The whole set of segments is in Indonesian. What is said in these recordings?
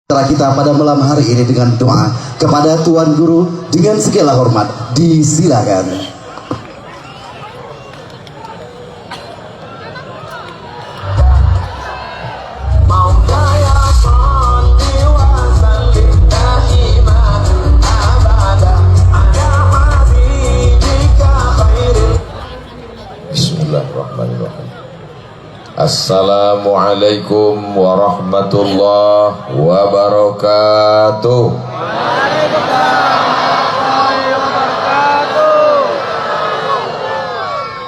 Setelah kita pada malam hari ini dengan doa kepada Tuan Guru dengan segala hormat, disilakan. Bismillahirrahmanirrahim. Assalamualaikum warahmatullahi wabarakatuh.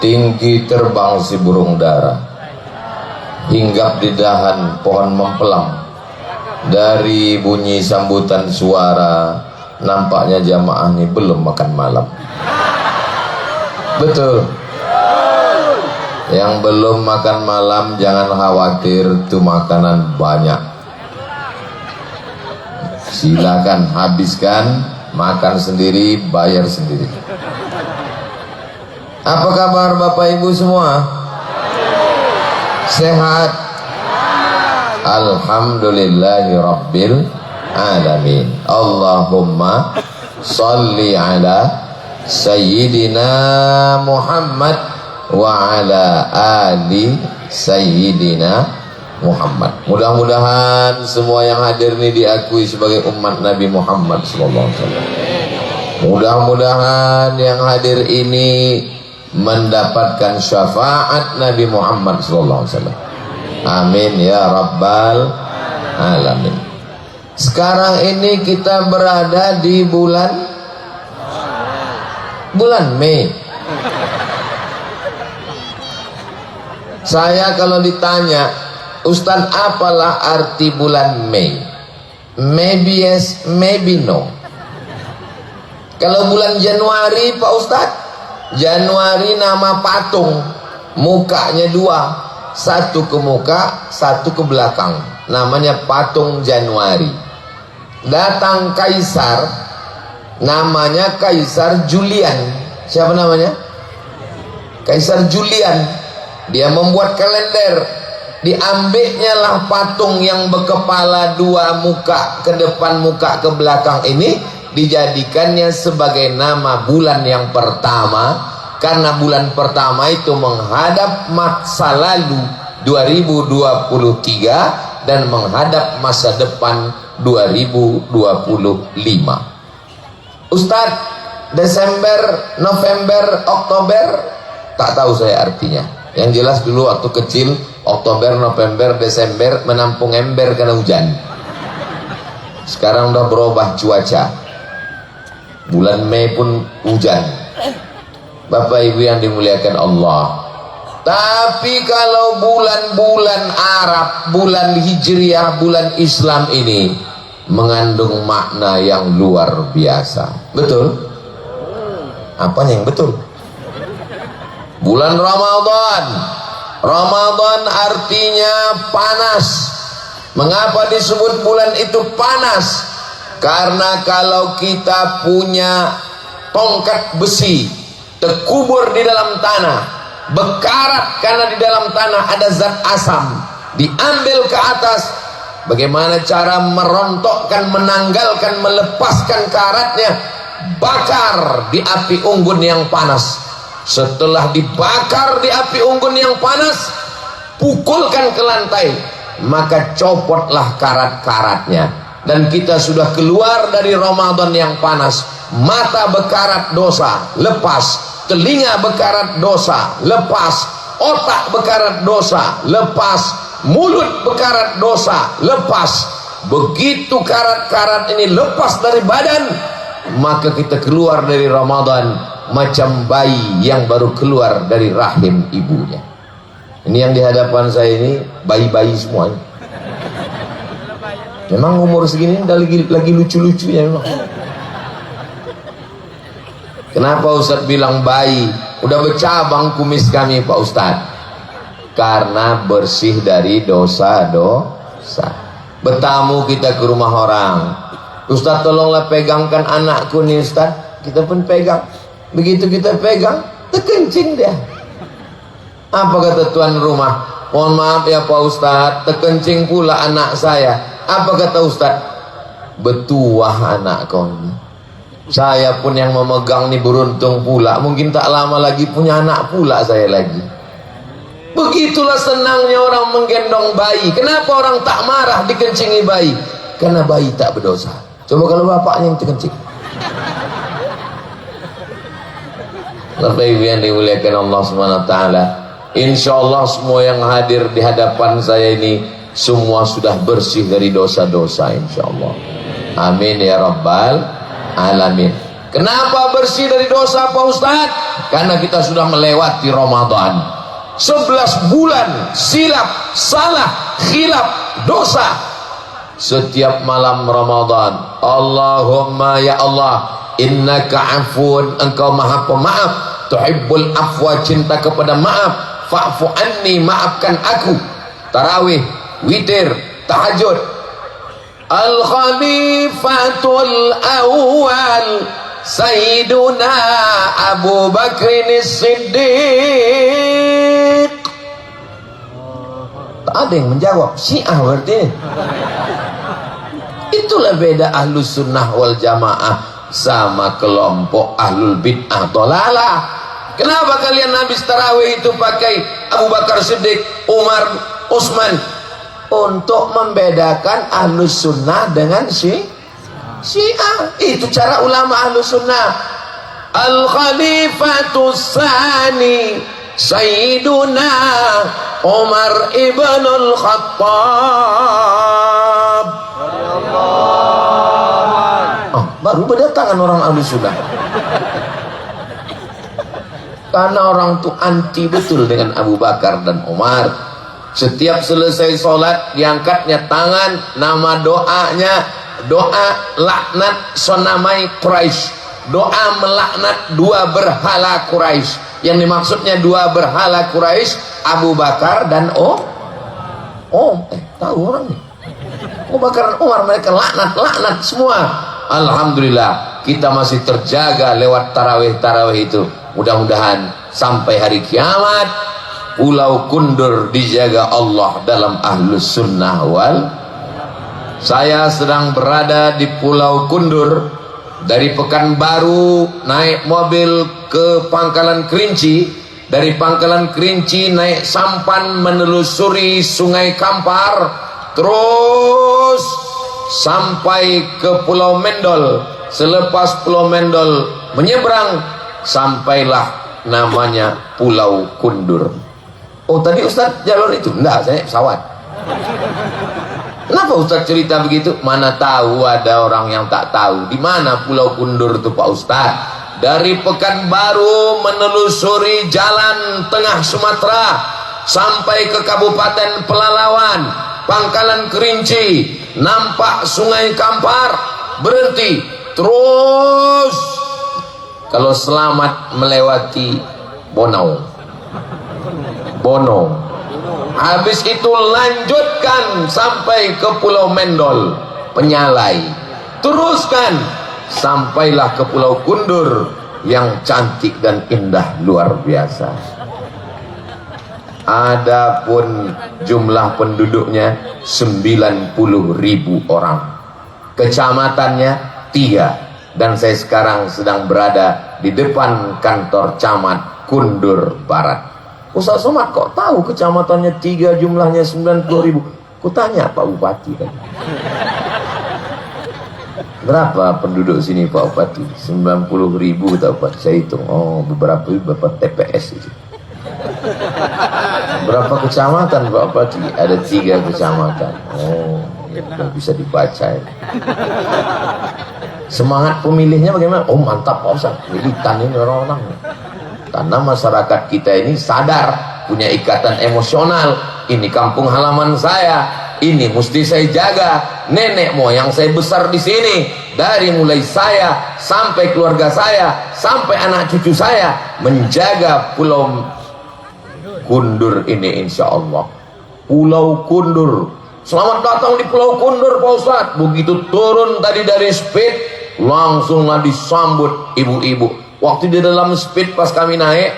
Tinggi terbang si burung dara, hinggap di dahan pohon mempelang. Dari bunyi sambutan suara, nampaknya jamaah ini belum makan malam. Betul. Yang belum makan malam jangan khawatir, itu makanan banyak. Silakan habiskan, makan sendiri, bayar sendiri. Apa kabar Bapak Ibu semua? Sehat? Alhamdulillahi Rabbil Alamin. Allahumma salli ala Sayyidina Muhammad wa ala ali Sayyidina Muhammad. Mudah-mudahan semua yang hadir ini diakui sebagai umat Nabi Muhammad sallallahu alaihi wasallam. Mudah-mudahan yang hadir ini mendapatkan syafaat Nabi Muhammad sallallahu alaihi wasallam. Amin ya rabbal alamin. Sekarang ini kita berada di bulan Mei. Saya kalau ditanya, Ustaz, apalah arti bulan Mei? Maybe yes, maybe no. Kalau bulan Januari, Pak Ustaz, Januari nama patung, mukanya dua, satu ke muka, satu ke belakang, namanya patung Januari. Datang kaisar, namanya Kaisar Julian. Siapa namanya? Kaisar Julian. Dia membuat kalender, diambilnya lah patung yang berkepala dua, muka ke depan, muka ke belakang ini, dijadikannya sebagai nama bulan yang pertama, karena bulan pertama itu menghadap masa lalu 2023 dan menghadap masa depan 2025. Ustadz, Desember, November, Oktober, tak tahu saya artinya. Yang jelas dulu waktu kecil, Oktober, November, Desember menampung ember karena hujan. Sekarang udah berubah cuaca, bulan Mei pun hujan. Bapak Ibu yang dimuliakan Allah. Tapi kalau bulan-bulan Arab, bulan Hijriah, bulan Islam ini mengandung makna yang luar biasa. Betul? Apanya yang betul? Bulan Ramadan. Ramadan artinya panas. Mengapa disebut bulan itu panas? Karena kalau kita punya tongkat besi terkubur di dalam tanah, berkarat karena di dalam tanah ada zat asam, diambil ke atas, bagaimana cara merontokkan, menanggalkan, melepaskan karatnya? Bakar di api unggun yang panas. Setelah dibakar di api unggun yang panas, pukulkan ke lantai, maka copotlah karat-karatnya. Dan kita sudah keluar dari Ramadan yang panas. Mata berkarat dosa, lepas. Telinga berkarat dosa, lepas. Otak berkarat dosa, lepas. Mulut berkarat dosa, lepas. Begitu karat-karat ini lepas dari badan, maka kita keluar dari Ramadan macam bayi yang baru keluar dari rahim ibunya. Ini yang di hadapan saya ini bayi-bayi semua. Memang umur segini udah lagi lucu-lucunya memang. Kenapa Ustaz bilang bayi? Udah bercabang kumis kami Pak Ustaz. Karena bersih dari dosa-dosa. Bertamu kita ke rumah orang, Ustaz tolonglah pegangkan anakku nih Ustaz. Kita pun pegang. Begitu kita pegang, terkencing dia. Apa kata tuan rumah? Mohon maaf ya Pak Ustadz, terkencing pula anak saya. Apa kata Ustaz? Betuah anak kau ini. Saya pun yang memegang nih beruntung pula. Mungkin tak lama lagi punya anak pula saya lagi. Begitulah senangnya orang menggendong bayi. Kenapa orang tak marah dikencingi bayi? Karena bayi tak berdosa. Coba kalau bapaknya yang terkencing. Bapak Ibu yang dimuliakan Allah SWT, insya Allah semua yang hadir di hadapan saya ini semua sudah bersih dari dosa-dosa, insya Allah. Amin ya Rabbal Alamin. Kenapa bersih dari dosa Pak Ustaz? Karena kita sudah melewati Ramadan. 11 bulan silap, salah, khilaf, dosa. Setiap malam Ramadan, Allahumma ya Allah, innaka afun, engkau maha pemaaf, tuhibbul afwa, cinta kepada maaf, fa'fu anni, maafkan aku. Tarawih, witir, tahajud. Al-Khalifatul Awal Sayyiduna Abu Bakrin As-Siddiq. Tak ada yang menjawab. Syiah berarti. Itulah beda Ahlus Sunnah wal Jamaah sama kelompok Ahlul Bid'ah Dhalalah. Kenapa kalian habis tarawih itu pakai Abu Bakar Siddiq, Umar, Utsman? Untuk membedakan Ahlus Sunnah dengan Syiah. Itu cara ulama Ahlus Sunnah. Al-Khalifatus Tsani Sayyiduna Umar ibnul Khattab. Baru berdatangan orang Ahlus Sunnah. Karena orang itu anti betul dengan Abu Bakar dan Umar. Setiap selesai sholat diangkatnya tangan, nama doanya doa laknat sonamai Quraisy, doa melaknat dua berhala Quraisy. Yang dimaksudnya dua berhala Quraisy, Abu Bakar dan tahu orang nih, Abu Bakar dan Umar, mereka laknat semua. Alhamdulillah kita masih terjaga lewat tarawih itu. Mudah-mudahan sampai hari kiamat Pulau Kundur dijaga Allah dalam Ahlus Sunnah wal. Saya sedang berada di Pulau Kundur. Dari Pekanbaru naik mobil ke Pangkalan Kerinci. Dari Pangkalan Kerinci naik sampan menelusuri Sungai Kampar, terus sampai ke Pulau Mendol. Selepas Pulau Mendol menyeberang, sampailah namanya Pulau Kundur. Oh tadi Ustaz jalur itu? Enggak, saya pesawat. Kenapa Ustaz cerita begitu? Mana tahu ada orang yang tak tahu di mana Pulau Kundur itu Pak Ustaz. Dari Pekanbaru menelusuri jalan tengah Sumatera sampai ke Kabupaten Pelalawan, Pangkalan Kerinci, nampak Sungai Kampar, berhenti, terus kalau selamat melewati Bono. Habis itu lanjutkan sampai ke Pulau Mendol, Penyalai, teruskan sampailah ke Pulau Kundur yang cantik dan indah luar biasa. Adapun jumlah penduduknya 90.000 orang, kecamatannya 3, dan saya sekarang sedang berada di depan kantor camat Kundur Barat. Ustaz Somad kok tahu kecamatannya 3 jumlahnya 90.000? Kutanya Pak Bupati kan. Berapa penduduk sini Pak Bupati? 90.000 kata Bupati. Saya hitung, beberapa TPS itu. Berapa kecamatan Pak Bupati? Ada 3 kecamatan. Ya, bisa dibaca ya. Semangat pemilihnya bagaimana? Mantap Pak Ustaz, militan ini orang-orang. Karena masyarakat kita ini sadar, punya ikatan emosional. Ini kampung halaman saya, ini mesti saya jaga. Nenek moyang saya besar di sini, dari mulai saya sampai keluarga saya, sampai anak cucu saya, menjaga Pulau Kundur ini insya Allah. Pulau Kundur, selamat datang di Pulau Kundur Pak Ustadz. Begitu turun tadi dari speed, langsunglah disambut ibu-ibu. Waktu di dalam speed pas kami naik,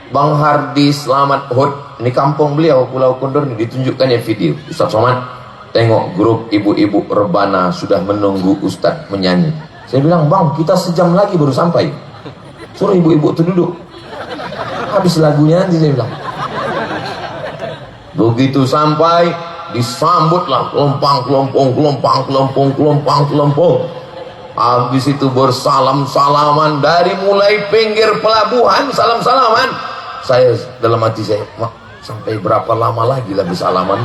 Bang Hardi Selamat Hud, ini kampung beliau Pulau Kundur, ini ditunjukkannya video. Ustaz Somad, tengok grup ibu-ibu rebana sudah menunggu Ustadz menyanyi. Saya bilang, bang, kita sejam lagi baru sampai. Suruh ibu-ibu itu duduk, habis lagunya nanti, saya bilang. Begitu sampai, disambutlah kelompang. Habis itu bersalam-salaman dari mulai pinggir pelabuhan, salam-salaman. Saya dalam hati saya, mak, sampai berapa lama lagi lah bersalaman?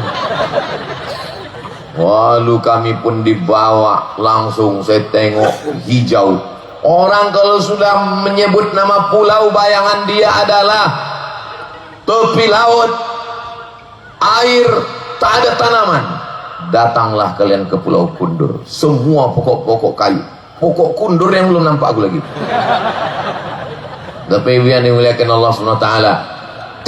Lalu kami pun dibawa langsung, saya tengok hijau. Orang kalau sudah menyebut nama pulau, bayangan dia adalah tepi laut, air, tak ada tanaman. Datanglah kalian ke Pulau Kundur, semua pokok-pokok kayu, pokok kundur yang belum nampak aku lagi. Tapi yang dimuliakan Allah SWT,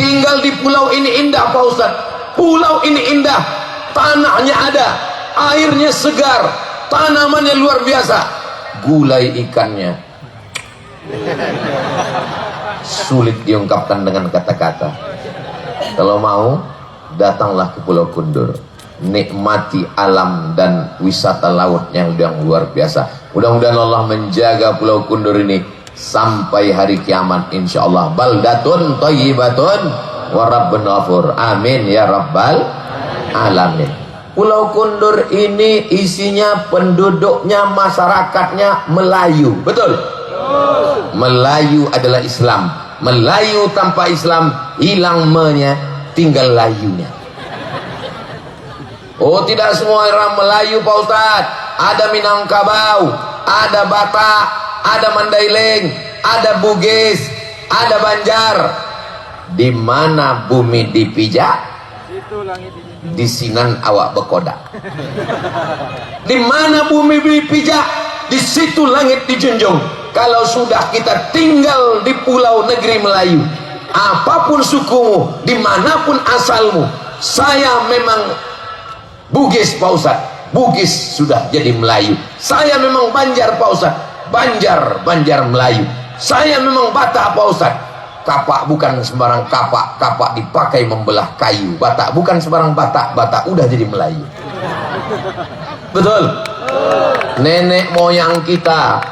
tinggal di pulau ini indah Pak Ustaz. Pulau ini indah, tanahnya ada, airnya segar, tanamannya luar biasa. Gulai ikannya sulit diungkapkan dengan kata-kata. Kalau mau, datanglah ke Pulau Kundur, nikmati alam dan wisata laut yang luar biasa. Mudah-mudahan Allah menjaga Pulau Kundur ini sampai hari kiamat insyaallah. Baldatun thayyibatun wa rabbun ghafur. Amin ya rabbal alamin. Pulau Kundur ini isinya penduduknya, masyarakatnya Melayu, betul? Melayu adalah Islam. Melayu tanpa Islam hilang me-nya, tinggal layunya. Oh, tidak semua orang Melayu Pak Ustaz. Ada Minangkabau, ada Batak, ada Mandailing, ada Bugis, ada Banjar. Di mana bumi dipijak, di sinan awak bekodak. Di mana bumi dipijak, di situ langit dijunjung. Kalau sudah kita tinggal di pulau negeri Melayu, apapun sukumu, dimanapun asalmu, saya memang Bugis Pak Ustaz, Bugis sudah jadi Melayu. Saya memang Banjar Pak Ustaz, Banjar Melayu. Saya memang Batak Pak Ustaz. Kapak bukan sembarang kapak, kapak dipakai membelah kayu. Batak bukan sembarang Batak, Batak udah jadi Melayu. Betul? Nenek moyang kita,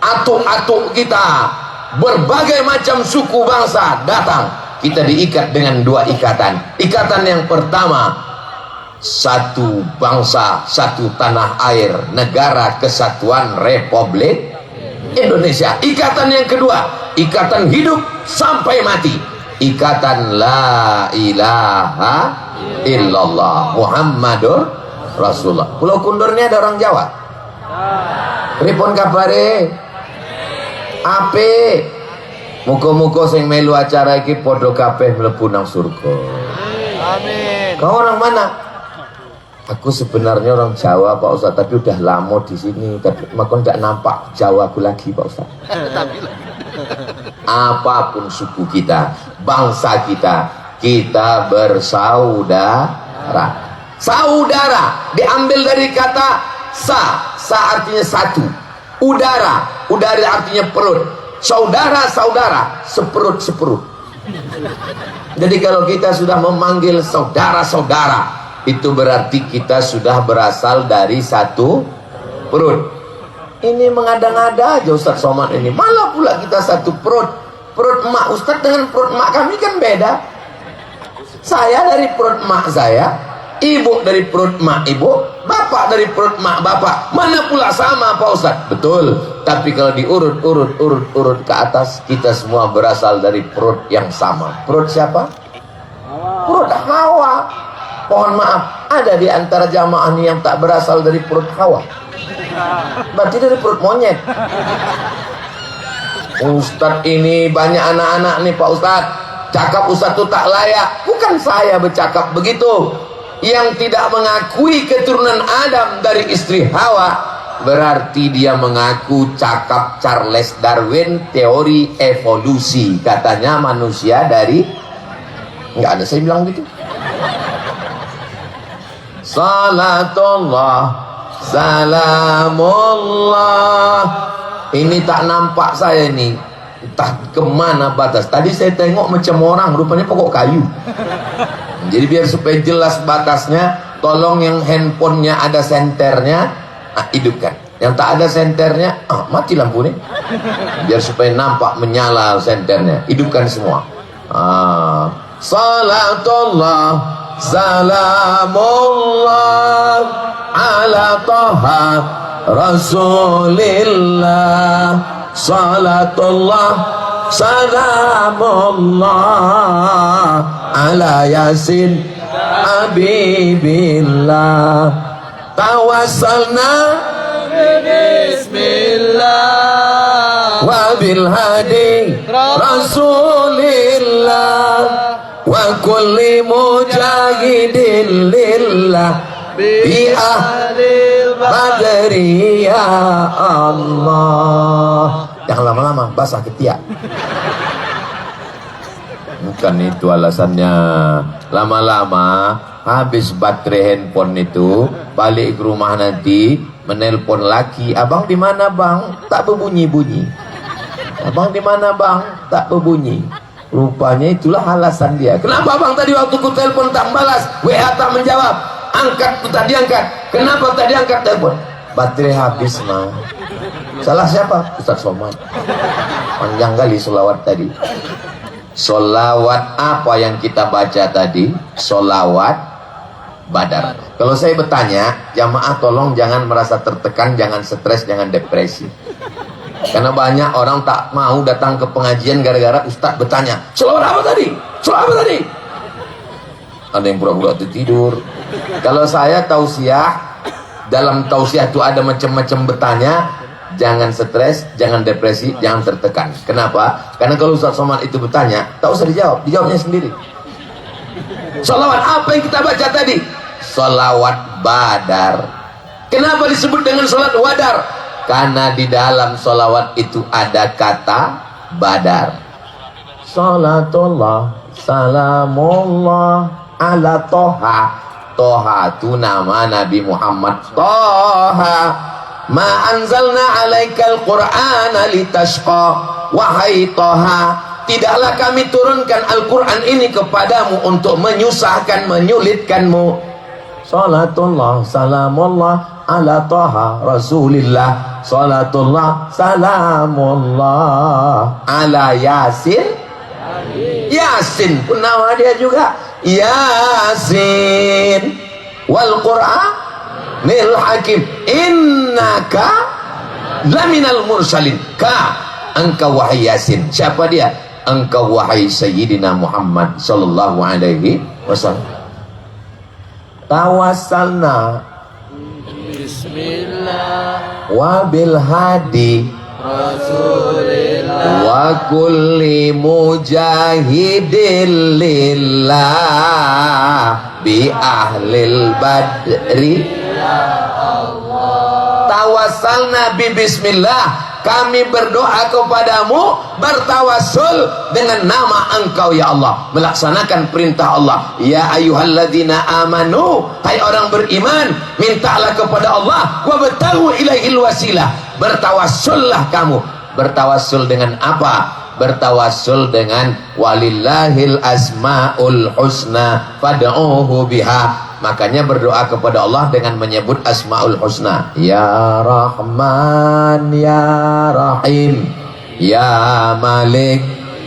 atuk-atuk kita, berbagai macam suku bangsa datang. Kita diikat dengan dua ikatan. Ikatan yang pertama, satu bangsa, satu tanah air, Negara Kesatuan Republik Indonesia. Ikatan yang kedua, ikatan hidup sampai mati, ikatan la ilaha illallah Muhammadur Rasulullah. Pulau Kundur ini ada orang Jawa. Pripun kabare? Ape? Muga-muga sing melu acara iki padha kabeh mlebu nang surga. Amin. Kau orang mana? Aku sebenarnya orang Jawa Pak Ustaz, tapi udah lama di sini. Tapi makanya tidak nampak Jawa aku lagi Pak Ustaz. Apapun suku kita, bangsa kita, kita bersaudara. Saudara diambil dari kata sa artinya satu. Udara artinya perut. Saudara, seperut. Jadi kalau kita sudah memanggil saudara-saudara, itu berarti kita sudah berasal dari satu perut. Ini mengada-ngada aja Ustadz Somad ini. Malah pula kita satu perut. Perut emak Ustadz dengan perut emak kami kan beda. Saya dari perut emak saya, ibu dari perut emak ibu, bapak dari perut emak bapak. Mana pula sama Pak Ustadz? Betul. Tapi kalau diurut ke atas, kita semua berasal dari perut yang sama. Perut siapa? Perut Hawa. Mohon maaf, ada di antara jamaah ini yang tak berasal dari perut Hawa. Berarti dari perut monyet. Ustadz ini banyak anak-anak nih Pak Ustadz. Cakap Ustadz itu tak layak. Bukan saya bercakap begitu. Yang tidak mengakui keturunan Adam dari istri Hawa, berarti dia mengaku cakap Charles Darwin, teori evolusi. Katanya manusia dari... Nggak ada saya bilang gitu. Salatullah, salamullah. Ini tak nampak saya ini. Entah kemana batas. Tadi saya tengok macam orang, rupanya pokok kayu. Jadi biar supaya jelas batasnya, tolong yang handphonenya ada senternya, hidupkan. Yang tak ada senternya, mati lampu nih, biar supaya nampak menyala senternya. Hidupkan semua. Salatullah salamullah ala Taha Rasulillah. Salatullah salamullah ala Yasin Habibillah. Tawassalna bismillah wa bil hadi Rasulillah wa kulli mujahidin lillah bi ahli badri ya Allah. Jangan lama-lama, basah ketiak. Bukan itu alasannya. Lama-lama habis baterai handphone itu, balik ke rumah nanti menelpon laki, abang di mana bang? Tak berbunyi-bunyi. Abang di mana bang? Tak berbunyi. Rupanya itulah alasan dia. Kenapa bang tadi waktu ku telepon tak balas, WA tak menjawab, angkat tak diangkat. Kenapa tak diangkat telepon? Baterai habis mah. Salah siapa? Ustaz Somad. Panjang kali solawat tadi. Solawat apa yang kita baca tadi? Solawat Badar. Kalau saya bertanya, jamaah tolong jangan merasa tertekan, jangan stres, jangan depresi. Karena banyak orang tak mau datang ke pengajian gara-gara ustaz bertanya, solawat apa tadi? Solawat apa tadi? Ada yang pura-pura tidur. Kalau saya tausiah, dalam tausiah itu ada macam-macam bertanya. Jangan stres, jangan depresi, jangan tertekan. Kenapa? Karena kalau Ustaz Somad itu bertanya, tak usah dijawab, dijawabnya sendiri. Salawat apa yang kita baca tadi? Salawat Badar. Kenapa disebut dengan salat Badar? Karena di dalam salawat itu ada kata Badar. Salatullah, salamullah ala Toha. Toha itu nama Nabi Muhammad. Toha, ma anzalna alaikal qur'ana litashqa. Wahai Toha, tidaklah kami turunkan Al-Quran ini kepadamu untuk menyusahkan, menyulitkanmu. Salatullah salamullah ala Taha Rasulillah. Salatullah salamullah ala Yasin. Yasin pun nama dia juga. Yasin wal Qur'an Nil Hakim innaka laminal mursalin. Engkau wahai Yasin. Siapa dia? Engkau wahai Sayyidina Muhammad sallallahu alaihi wasallam. Tawassalna bismillah wa bil hadi Rasulillah wa kulli mujahidin lillah bi ahlil badri. Tawassalna bi bismillah, kami berdoa kepadamu, bertawassul dengan nama engkau ya Allah, melaksanakan perintah Allah. Ya ayyuhalladzina amanu, hai orang beriman, mintalah kepada Allah, wabtaghu ilaihil wasilah, bertawassullah kamu. Bertawassul dengan apa? Bertawassul dengan walillahil asmaul husna fad'uhu biha. Makanya berdoa kepada Allah dengan menyebut Asmaul Husna. Ya Rahman, Ya Rahim, Ya Malik,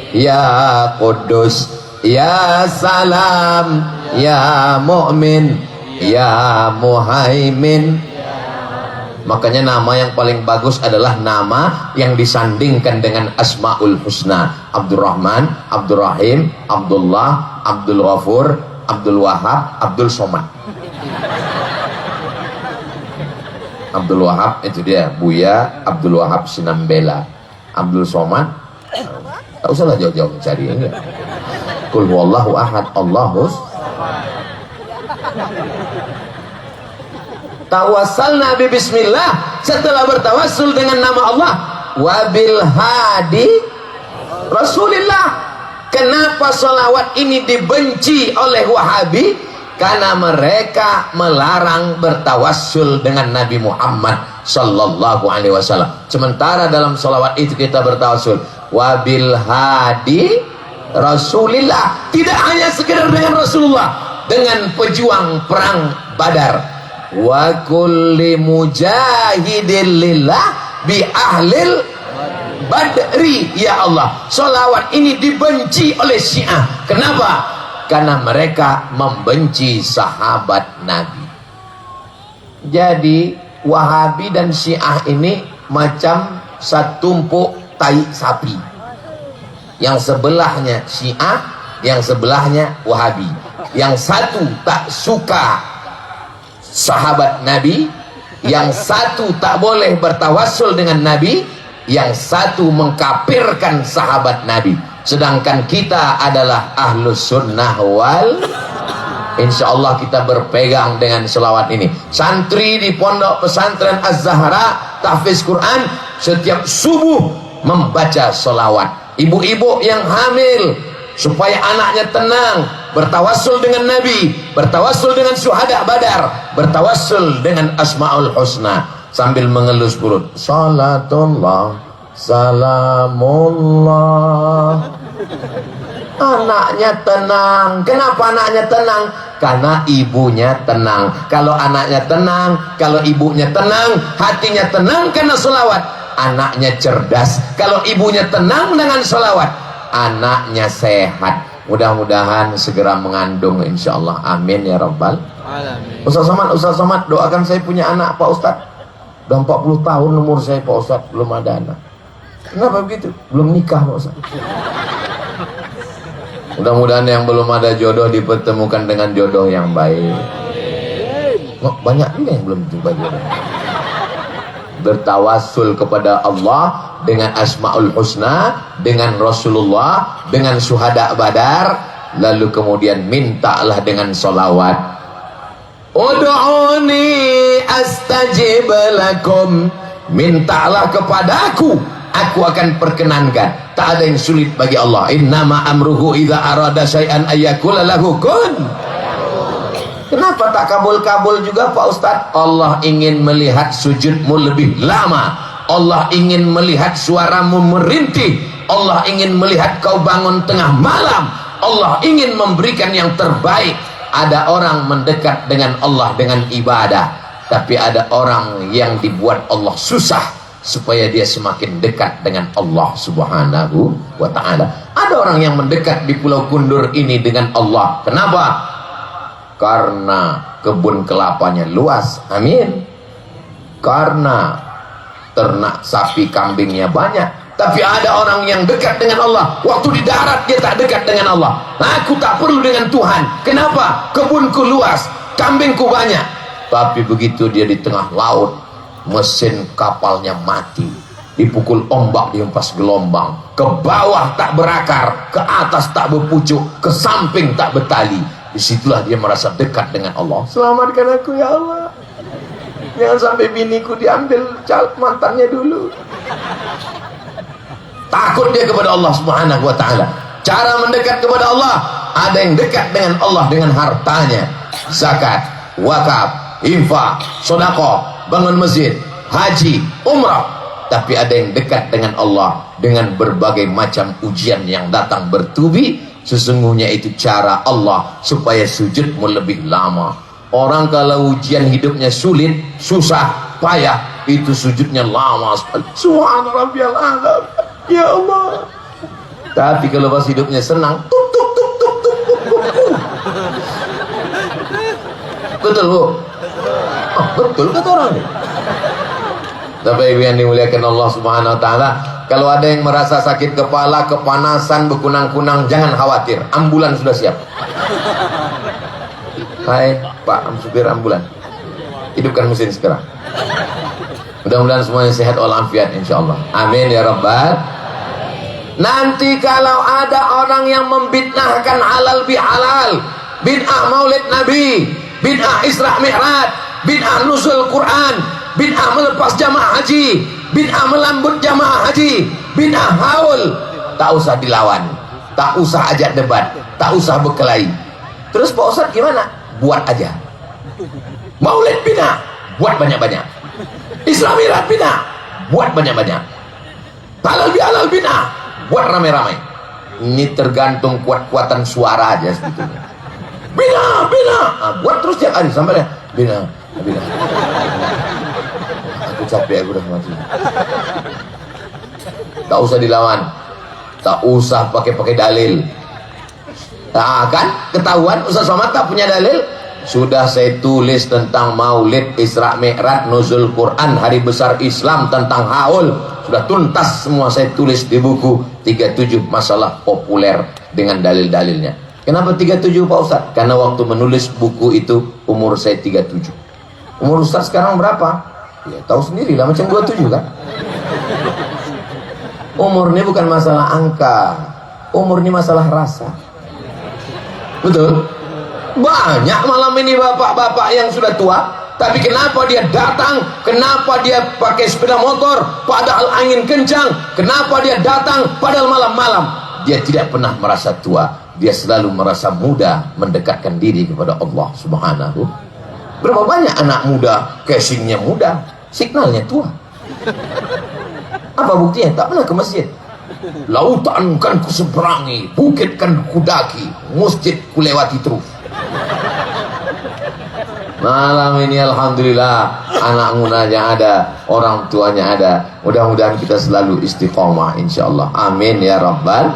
Ya Quddus, Ya Salam, Ya Mu'min, Ya Muhaimin. Makanya nama yang paling bagus adalah nama yang disandingkan dengan Asmaul Husna. Abdurrahman, Abdurrahim, Abdullah, Abdul Ghafur, Abdul Wahab, Abdul Somad. Abdul Wahab itu dia, Buya Abdul Wahab Sinambela. Abdul Somad, tak usahlah jauh-jauh mencari ini. Qul huwallahu ahad, Allahus. Tawassalna bi bismillah, setelah bertawassul dengan nama Allah, wabil hadi Rasulillah. Kenapa sholawat ini dibenci oleh Wahabi? Karena mereka melarang bertawassul dengan Nabi Muhammad sallallahu alaihi wasallam. Sementara dalam sholawat itu kita bertawassul wabil hadi Rasulillah. Tidak hanya sekedar dengan Rasulullah, dengan pejuang perang Badar. Wa kulli mujahidin lillah bi ahlil badri. Ya Allah, sholawat ini dibenci oleh Syiah. Kenapa? Karena mereka membenci sahabat Nabi. Jadi Wahabi dan Syiah ini macam satumpuk tai sapi. Yang sebelahnya Syiah, yang sebelahnya Wahabi. Yang satu tak suka sahabat Nabi, yang satu tak boleh bertawassul dengan Nabi, yang satu mengkafirkan sahabat Nabi. Sedangkan kita adalah ahlus sunnah wal, insya Allah kita berpegang dengan selawat ini. Santri di pondok pesantren Az-Zahra tahfiz Quran setiap subuh membaca selawat. Ibu-ibu yang hamil supaya anaknya tenang, bertawassul dengan Nabi, bertawassul dengan syuhada Badar, bertawassul dengan Asmaul Husna sambil mengelus perut. Salatullah, salamullah. Anaknya tenang. Kenapa anaknya tenang? Karena ibunya tenang. Kalau anaknya tenang, kalau ibunya tenang, hatinya tenang karena selawat, anaknya cerdas. Kalau ibunya tenang dengan selawat, anaknya sehat. Mudah-mudahan segera mengandung insyaallah. Amin ya rabbal alamin. Ustaz Somad, doakan saya punya anak Pak Ustaz. Udah 40 tahun umur saya Pak Ustaz, belum ada anak. Kenapa begitu? Belum nikah Pak Ustaz. Mudah-mudahan yang belum ada jodoh dipertemukan dengan jodoh yang baik. Oh, banyak juga yang belum jumpa jodoh. Bertawassul kepada Allah dengan Asmaul Husna, dengan Rasulullah, dengan syuhada Badar, lalu kemudian mintalah dengan solawat. Ud'uni astajib lakum. Mintalah kepadaku, aku akan perkenankan. Tak ada yang sulit bagi Allah. Innama amruhu idza arada syai'an ayyakula lahu kun. Kenapa tak kabul-kabul juga Pak Ustaz? Allah ingin melihat sujudmu lebih lama. Allah ingin melihat suaramu merintih. Allah ingin melihat kau bangun tengah malam. Allah ingin memberikan yang terbaik. Ada orang mendekat dengan Allah dengan ibadah, tapi ada orang yang dibuat Allah susah supaya dia semakin dekat dengan Allah subhanahu wa ta'ala. Ada orang yang mendekat di Pulau Kundur ini dengan Allah. Kenapa? Karena kebun kelapanya luas. Amin. Karena ternak sapi kambingnya banyak. Tapi ada orang yang dekat dengan Allah. Waktu di darat dia tak dekat dengan Allah. Aku tak perlu dengan Tuhan. Kenapa? Kebunku luas, kambingku banyak. Tapi begitu dia di tengah laut, mesin kapalnya mati, dipukul ombak, dihempas gelombang, ke bawah tak berakar, ke atas tak berpucuk, ke samping tak bertali. Disitulah dia merasa dekat dengan Allah. Selamatkan aku ya Allah, jangan sampai biniku diambil mantannya dulu. Takut dia kepada Allah subhanahu wa ta'ala. Cara mendekat kepada Allah, ada yang dekat dengan Allah dengan hartanya, zakat, wakaf, infak, sedekah, bangun masjid, haji, umrah. Tapi ada yang dekat dengan Allah dengan berbagai macam ujian yang datang bertubi. Sesungguhnya itu cara Allah supaya sujudmu lebih lama. Orang kalau ujian hidupnya sulit, susah, payah, itu sujudnya lama sekali. Subhana rabbiyal a'la. Ya Allah. Tapi kalau pas hidupnya senang, tuk tuk tuk tuk tuk tuk. Betul Bu? Oh, betul kata orang ini. Tapi yang dimuliakan Allah subhanahu wa ta'ala, kalau ada yang merasa sakit kepala, kepanasan, berkunang-kunang, jangan khawatir, ambulan sudah siap. Hai Pak supir ambulan, hidupkan mesin sekarang. Mudah-mudahan semuanya sehat walafiat insyaallah. Amin ya rabbal. Nanti kalau ada orang yang membid'ahkan halal bihalal, bid'ah maulid Nabi, bid'ah Isra Mi'raj, bid'ah nuzul Quran, bid'ah melepas jamaah haji, bid'ah melambut jamaah haji, bid'ah haul, tak usah dilawan, tak usah ajak debat, tak usah berkelahi. Terus Pak Ustaz gimana? Buat aja. Maulid bid'ah, buat banyak-banyak. Isra Mi'raj bid'ah, buat banyak-banyak. Halal bihalal bid'ah, buat ramai-ramai. Ini tergantung kuat-kuatan suara aja sebetulnya. Bina, buat terus tiap hari sampai Bina. Aku capek, aku udah mati. Tak usah dilawan, tak usah pakai dalil. Nah, kan ketahuan Ustaz Somad tak punya dalil. Sudah saya tulis tentang Maulid, Isra Mi'raj, Nuzul Quran, hari besar Islam, tentang haul. Sudah tuntas semua saya tulis di buku 37 masalah populer dengan dalil-dalilnya. Kenapa 37 Pak Ustaz? Karena waktu menulis buku itu umur saya 37. Umur Ustaz sekarang berapa? Ya tahu sendiri lah, macam 27 kan. Umur ini bukan masalah angka, umur ini masalah rasa. Betul? Banyak malam ini bapak-bapak yang sudah tua, tapi kenapa dia datang? Kenapa dia pakai sepeda motor padahal angin kencang? Kenapa dia datang padahal malam-malam? Dia tidak pernah merasa tua, dia selalu merasa muda, mendekatkan diri kepada Allah Subhanahu. Berapa banyak anak muda casingnya muda, signalnya tua. Apa buktinya? Tak pernah ke masjid. Lautan kan ku seberangi, bukit kan ku daki, masjid ku lewati terus. Malam ini alhamdulillah anak mudanya ada, orang tuanya ada. Mudah-mudahan kita selalu istiqomah insyaallah. Amin ya rabbal.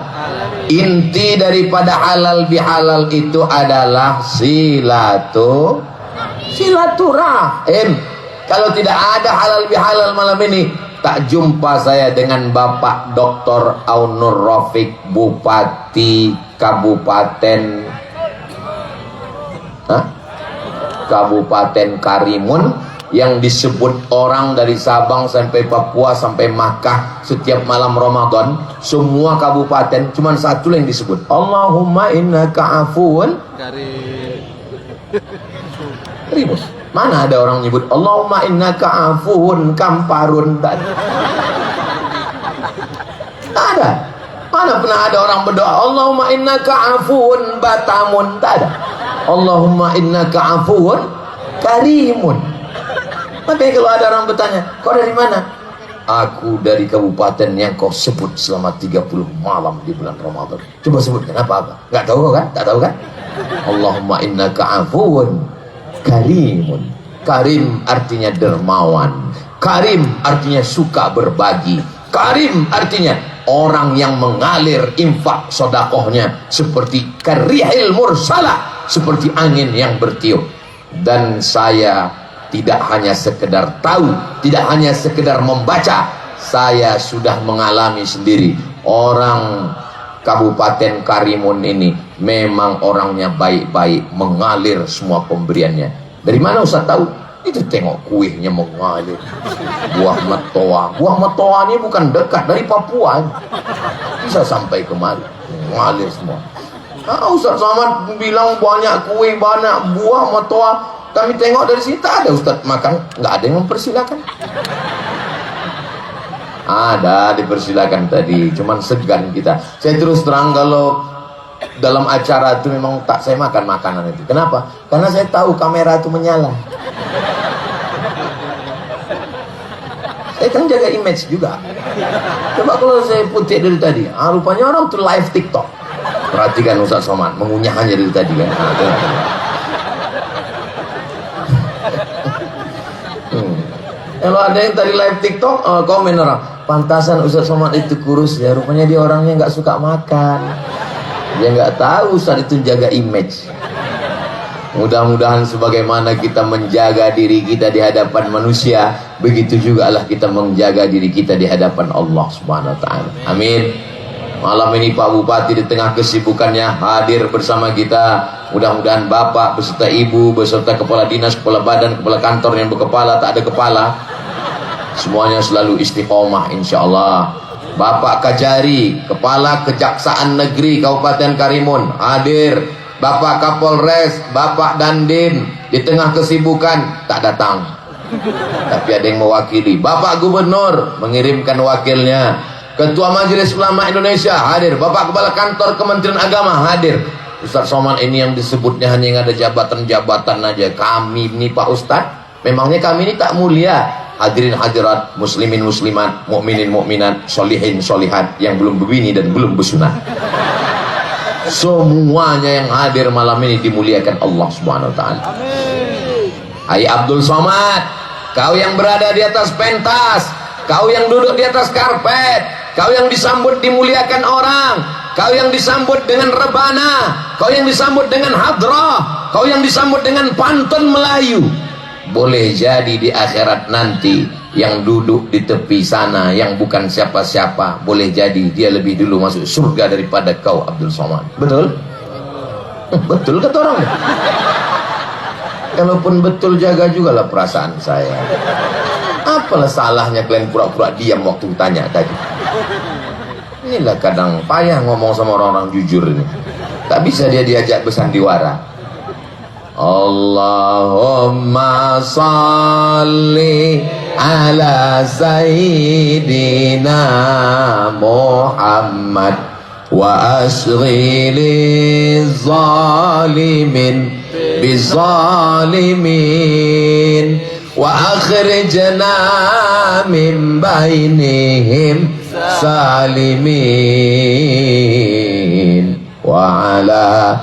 Inti daripada halal bihalal itu adalah silaturahim. Kalau tidak ada halal bihalal malam ini, tak jumpa saya dengan Bapak Dr. Aunur Rafiq, Bupati Kabupaten Karimun, yang disebut orang dari Sabang sampai Papua sampai Makkah setiap malam Ramadan, semua kabupaten cuman satu yang disebut, Allahumma innaka afuun Karimun. Mana ada orang nyebut Allahumma innaka afuun kamparun? Tak ada. Mana pernah ada orang berdoa Allahumma innaka afuun batamun? Tak ada. Allahumma innaka afuun karimun. Makanya kalau ada orang bertanya, kau dari mana? Aku dari kabupaten yang kau sebut selama 30 malam di bulan Ramadan. Coba sebut, kenapa? Nggak tahu kan? Tak tahu kan? Allahumma innaka afuun karimun. Karim artinya dermawan, karim artinya suka berbagi, karim artinya orang yang mengalir infak sodakohnya seperti karihil mursalah, seperti angin yang bertiup. Dan saya tidak hanya sekedar tahu, tidak hanya sekedar membaca, saya sudah mengalami sendiri. Orang Kabupaten Karimun ini memang orangnya baik-baik, mengalir semua pemberiannya. Dari mana Ustaz tahu? Itu tengok kuihnya mengalir. Buah metoa ini bukan dekat, dari Papua bisa sampai kemari, mengalir semua. Nah, Ustaz Somad bilang banyak kuih, banyak buah metoa. Kami tengok dari sini tak ada Ustaz makan, nggak ada yang mempersilakan. Ada dipersilakan tadi, cuman segan kita. Saya terus terang kalau dalam acara itu memang tak saya makan makanan itu. Kenapa? Karena saya tahu kamera itu menyala. Saya kan jaga image juga. Coba kalau saya putih dari tadi, rupanya orang tuh live TikTok. Perhatikan Ustaz Somad mengunyahnya dari tadi kan. Kalau ada yang tadi live TikTok, komen orang, pantasan Ustaz Somad itu kurus ya, rupanya dia orangnya nggak suka makan. Dia nggak tahu Ustaz itu jaga image. Mudah-mudahan sebagaimana kita menjaga diri kita di hadapan manusia, begitu juga lah kita menjaga diri kita di hadapan Allah Subhanahu wa taala. Amin. Malam ini Pak Bupati di tengah kesibukannya hadir bersama kita. Mudah-mudahan Bapak beserta Ibu, beserta kepala dinas, kepala badan, kepala kantor yang berkepala, tak ada kepala, semuanya selalu istiqomah insyaallah. Bapak Kajari, Kepala Kejaksaan Negeri Kabupaten Karimun hadir. Bapak Kapolres, Bapak Dandim di tengah kesibukan tak datang, tapi ada yang mewakili. Bapak Gubernur mengirimkan wakilnya. Ketua Majelis Ulama Indonesia hadir. Bapak Kepala Kantor Kementerian Agama hadir. Ustaz Somad ini yang disebutnya hanya yang ada jabatan-jabatan aja. Kami ini Pak Ustadz, memangnya kami ini tak mulia? Hadirin hadirat, muslimin muslimat, mukminin mukminat, solihin solihat yang belum berbini dan belum bersunat, semuanya yang hadir malam ini dimuliakan Allah Subhanahu wa taala. Hai Abdul Somad, kau yang berada di atas pentas, kau yang duduk di atas karpet, kau yang disambut dimuliakan orang, kau yang disambut dengan rebana, kau yang disambut dengan hadrah, kau yang disambut dengan pantun Melayu. Boleh jadi di akhirat nanti yang duduk di tepi sana yang bukan siapa-siapa, boleh jadi dia lebih dulu masuk surga daripada kau Abdul Somad. Betul? Betul kata orang. Kalaupun betul, jaga juga lah perasaan saya. Apalah salahnya kalian pura-pura diam waktu tanya tadi. Inilah kadang payah ngomong sama orang-orang jujur ini. Tak bisa dia diajak bersandiwara. Allahumma salli ala sayyidina Muhammad wa ashghili zalimin bizalimin wa akhrijna min bainihim salimin wa ala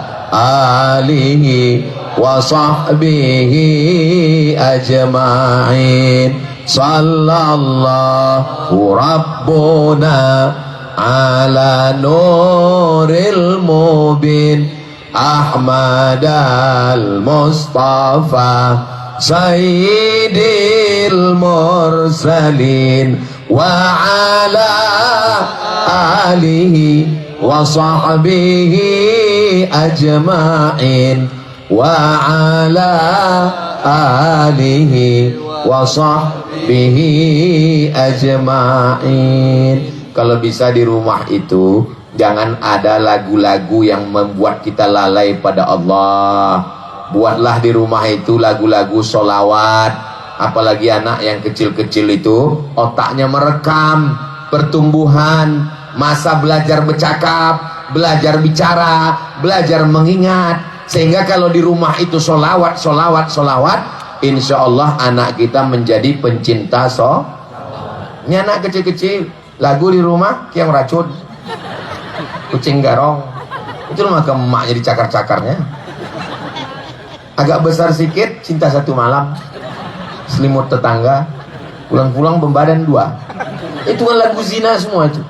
alihi wa sahbihi ajma'in sallallahu rabbuna ala nuril mubin Ahmad al-Mustafa Sayyidil Mursalin wa ala alihi wa sahbihi ajma'in wa ala alihi wa sahbihi ajma'in. Kalau bisa di rumah itu jangan ada lagu-lagu yang membuat kita lalai pada Allah. Buatlah di rumah itu lagu-lagu solawat. Apalagi anak yang kecil-kecil itu otaknya merekam pertumbuhan, masa belajar bercakap, belajar bicara, belajar mengingat. Sehingga kalau di rumah itu solawat, insya Allah anak kita menjadi pencinta Ini anak kecil-kecil, lagu di rumah yang racun, kucing garong, itu mah ke emaknya dicakar-cakarnya. Agak besar sedikit, cinta satu malam, selimut tetangga, pulang-pulang membadan dua. Itu kan lagu zina semua itu.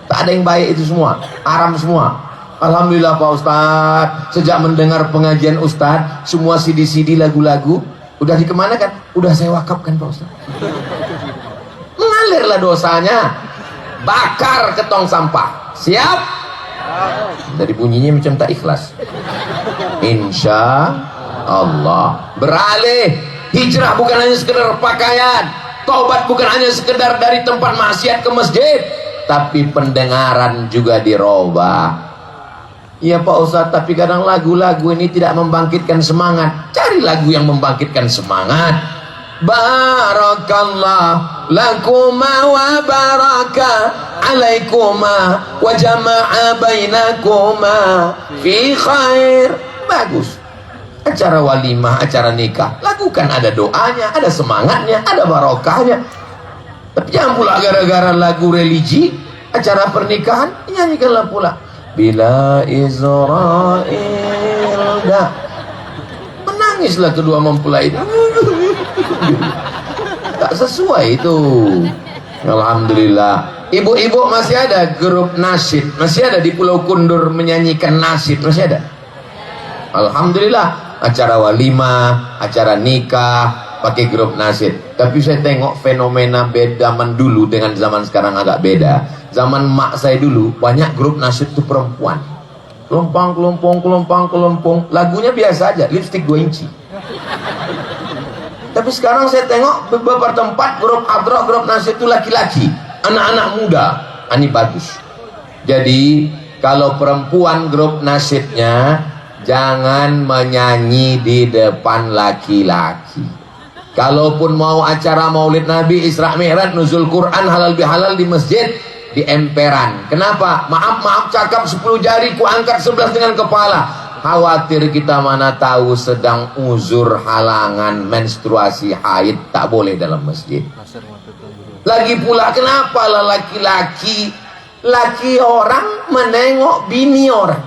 Tak ada yang baik itu semua, haram semua. Alhamdulillah Pak Ustadz, sejak mendengar pengajian Ustadz, semua CD-CD lagu-lagu udah dikemanakan? Udah saya wakafkan Pak Ustadz. Mengalirlah dosanya, bakar ke tong sampah. Siap? Dari bunyinya macam tak ikhlas. Insya Allah. Beralih, hijrah bukan hanya sekedar pakaian, taubat bukan hanya sekedar dari tempat maksiat ke masjid, tapi pendengaran juga dirubah. Iya Pak Ustadz, tapi kadang lagu-lagu ini tidak membangkitkan semangat. Cari lagu yang membangkitkan semangat. Barakallah lakuma wa baraka alaikuma wa jama'a bainakuma fi khair. Bagus. Acara walimah, acara nikah, lakukan, ada doanya, ada semangatnya, ada barokahnya. Tapi jangan pula gara-gara lagu religi, acara pernikahan, nyanyikanlah pula bila Israel dah. Menangislah kedua mempelai itu. Tak sesuai itu. Alhamdulillah, ibu-ibu masih ada grup nasyid, masih ada di Pulau Kundur menyanyikan nasyid, masih ada. Alhamdulillah, acara walimah, acara nikah pakai grup nasyid. Tapi saya tengok fenomena beda zaman dulu dengan zaman sekarang agak beda. Zaman mak saya dulu banyak grup nasyid itu perempuan. Kelompang, kelompong, lagunya biasa aja, lipstick 2 inci. Tapi sekarang saya tengok beberapa tempat grup hadrah, grup nasyid itu laki-laki, anak-anak muda. Ini bagus. Jadi kalau perempuan grup nasyidnya jangan menyanyi di depan laki-laki. Kalaupun mau acara maulid Nabi, Isra Mi'raj, nuzul Quran, halal bihalal di masjid, di emperan. Kenapa? Maaf cakap 10 jari, ku angkat 11 dengan kepala. Khawatir kita mana tahu sedang uzur halangan menstruasi haid, tak boleh dalam masjid. Lagi pula kenapa lah laki-laki, laki orang menengok bini orang.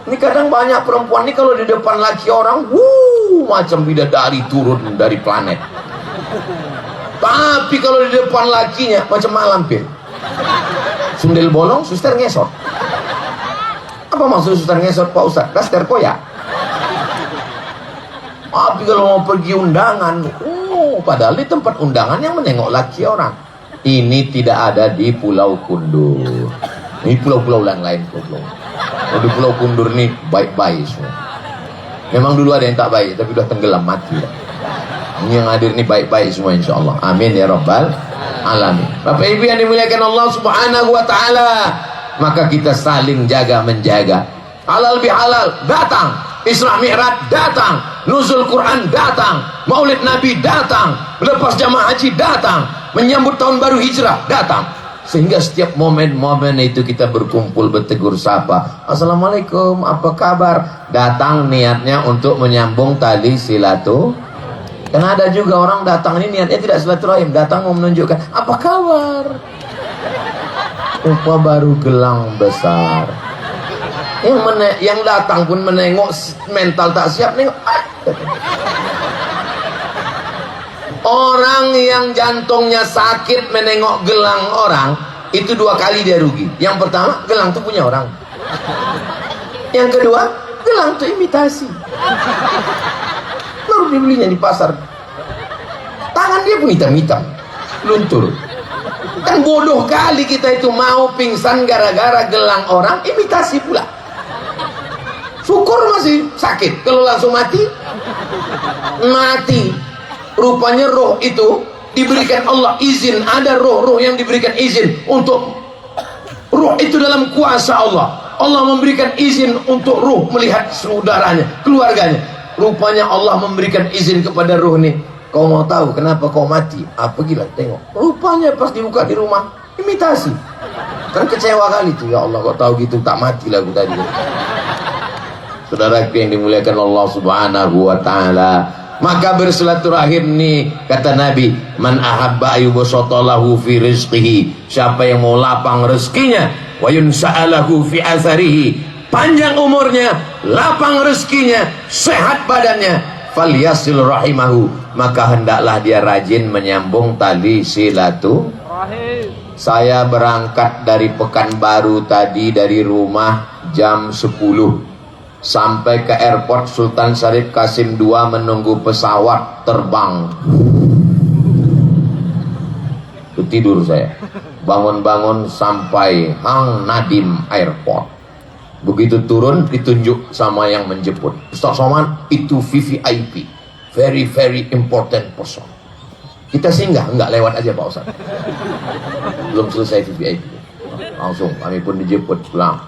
Ini kadang banyak perempuan ini kalau di depan laki orang, macam bidadari turun dari planet. Tapi kalau di depan lakinya macam mak lampir. Sundel bolong, suster ngesot. Apa maksud suster ngesot, Pak Ustaz? Daster koyak. Tapi kalau mau pergi undangan, padahal di tempat undangan yang menengok laki orang. Ini tidak ada di Pulau Kundur. Ini pulau-pulau yang lain. Kalau di Pulau Kundur nih baik-baik semua. Memang dulu ada yang tak baik, tapi udah tenggelam mati. Ini yang hadir ini baik-baik semua insya Allah. Amin ya Rabbal Alamin. Bapak Ibu yang dimuliakan Allah Subhanahu Wa Taala, maka kita saling jaga menjaga. Halal bihalal datang, Isra Mi'raj datang, Nuzul Quran datang, Maulid Nabi datang, lepas jamaah haji datang, menyambut tahun baru hijrah datang. Sehingga setiap momen-momen itu kita berkumpul, bertegur sapa, Assalamualaikum, apa kabar? Datang niatnya untuk menyambung tali silaturahim. Karena ada juga orang datang ini niatnya tidak silaturahim, datang mau menunjukkan apa kabar. Rupa baru gelang besar. Yang datang pun menengok mental tak siap nengok. Orang yang jantungnya sakit menengok gelang orang itu 2 kali dia rugi. Yang pertama, gelang itu punya orang. Yang kedua, gelang itu imitasi. Baru dibelinya di pasar. Tangan dia pun hitam-hitam, luntur. Kan bodoh kali kita itu mau pingsan gara-gara gelang orang imitasi pula. Syukur masih sakit, kalau langsung mati, mati. Rupanya roh itu diberikan Allah izin. Ada roh-roh yang diberikan izin untuk roh itu dalam kuasa Allah. Allah memberikan izin untuk roh melihat saudaranya, keluarganya. Rupanya Allah memberikan izin kepada roh nih. Kau mau tahu kenapa kau mati? Apa gila? Tengok. Rupanya pas dibuka di rumah, imitasi. Kan kecewa kali tuh. Ya Allah, kau tahu gitu tak mati lah aku tadi. Saudara yang dimuliakan Allah Subhanahu Wa Taala, maka bersilaturahim nih kata Nabi, man ahabba ayyubasatalahu fi rizqihi, siapa yang mau lapang rezekinya, wa yunsa'alahu fi atharihi, panjang umurnya, lapang rezekinya, sehat badannya, falyasil rahimahu, maka hendaklah dia rajin menyambung tali silaturahim. Saya berangkat dari Pekanbaru tadi, dari rumah jam 10 sampai ke airport Sultan Syarif Qasim II menunggu pesawat terbang. Tidur saya, bangun-bangun sampai Hang Nadim Airport. Begitu turun ditunjuk sama yang menjemput, Ustaz Somad itu VVIP, very very important person. Kita singgah, enggak lewat aja Pak Ustaz. Belum selesai VVIP, langsung kami pun dijemput pulang.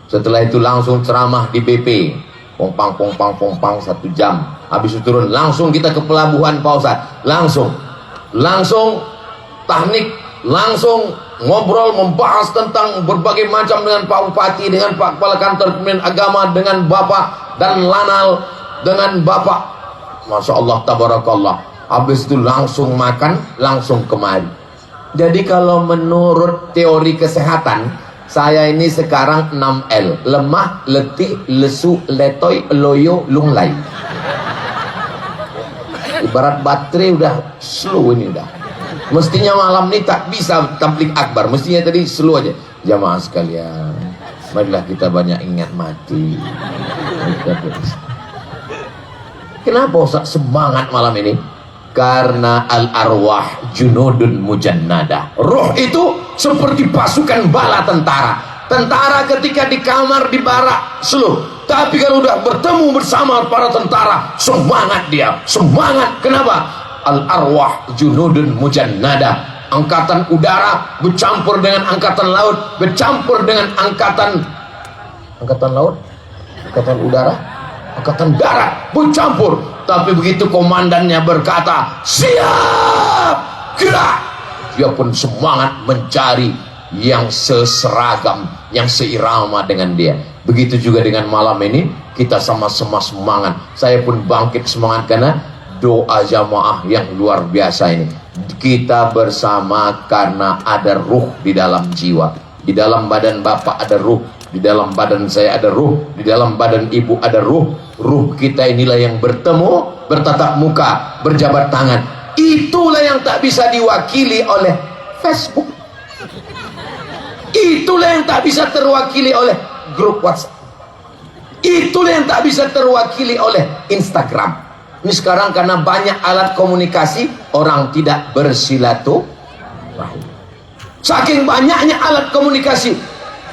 Setelah itu langsung ceramah di BP, pompang 1 jam. Habis itu turun langsung kita ke pelabuhan Pak Ustaz, langsung teknik, langsung ngobrol membahas tentang berbagai macam dengan Pak Bupati, dengan Pak Kepala Kantor Kementerian Agama, dengan Bapak dan Lanal, dengan Bapak, Masya Allah, Tabarakallah. Habis itu langsung makan, langsung kemari. Jadi kalau menurut teori kesehatan, saya ini sekarang 6L, lemah, letih, lesu, letoy, loyo, lunglai. Ibarat baterai udah slow ini udah. Mestinya malam ini tak bisa tablik akbar, mestinya tadi slow aja. Jamaah sekalian, marilah kita banyak ingat mati. Kenapa Ustaz semangat malam ini? Karena al-arwah junudun mujannada. Roh itu seperti pasukan bala tentara. Tentara ketika di kamar di barak slow, tapi kalau udah bertemu bersama para tentara, semangat dia, semangat. Kenapa? Al-arwah junudun mujannada. Angkatan udara bercampur dengan angkatan laut, bercampur dengan angkatan laut, angkatan udara, angkatan darat, bercampur. Tapi begitu komandannya berkata, siap, gerak, dia pun semangat mencari yang seseragam, yang seirama dengan dia. Begitu juga dengan malam ini, kita sama-sama semangat. Saya pun bangkit semangat karena doa jamaah yang luar biasa ini. Kita bersama karena ada ruh di dalam jiwa. Di dalam badan bapak ada ruh, di dalam badan saya ada ruh, di dalam badan ibu ada ruh. ruh kita inilah yang bertemu, bertatap muka, berjabat tangan. Itulah yang tak bisa diwakili oleh Facebook. Itulah yang tak bisa terwakili oleh grup WhatsApp. Itulah yang tak bisa terwakili oleh Instagram. Ini sekarang karena banyak alat komunikasi, orang tidak bersilaturahim. Saking banyaknya alat komunikasi,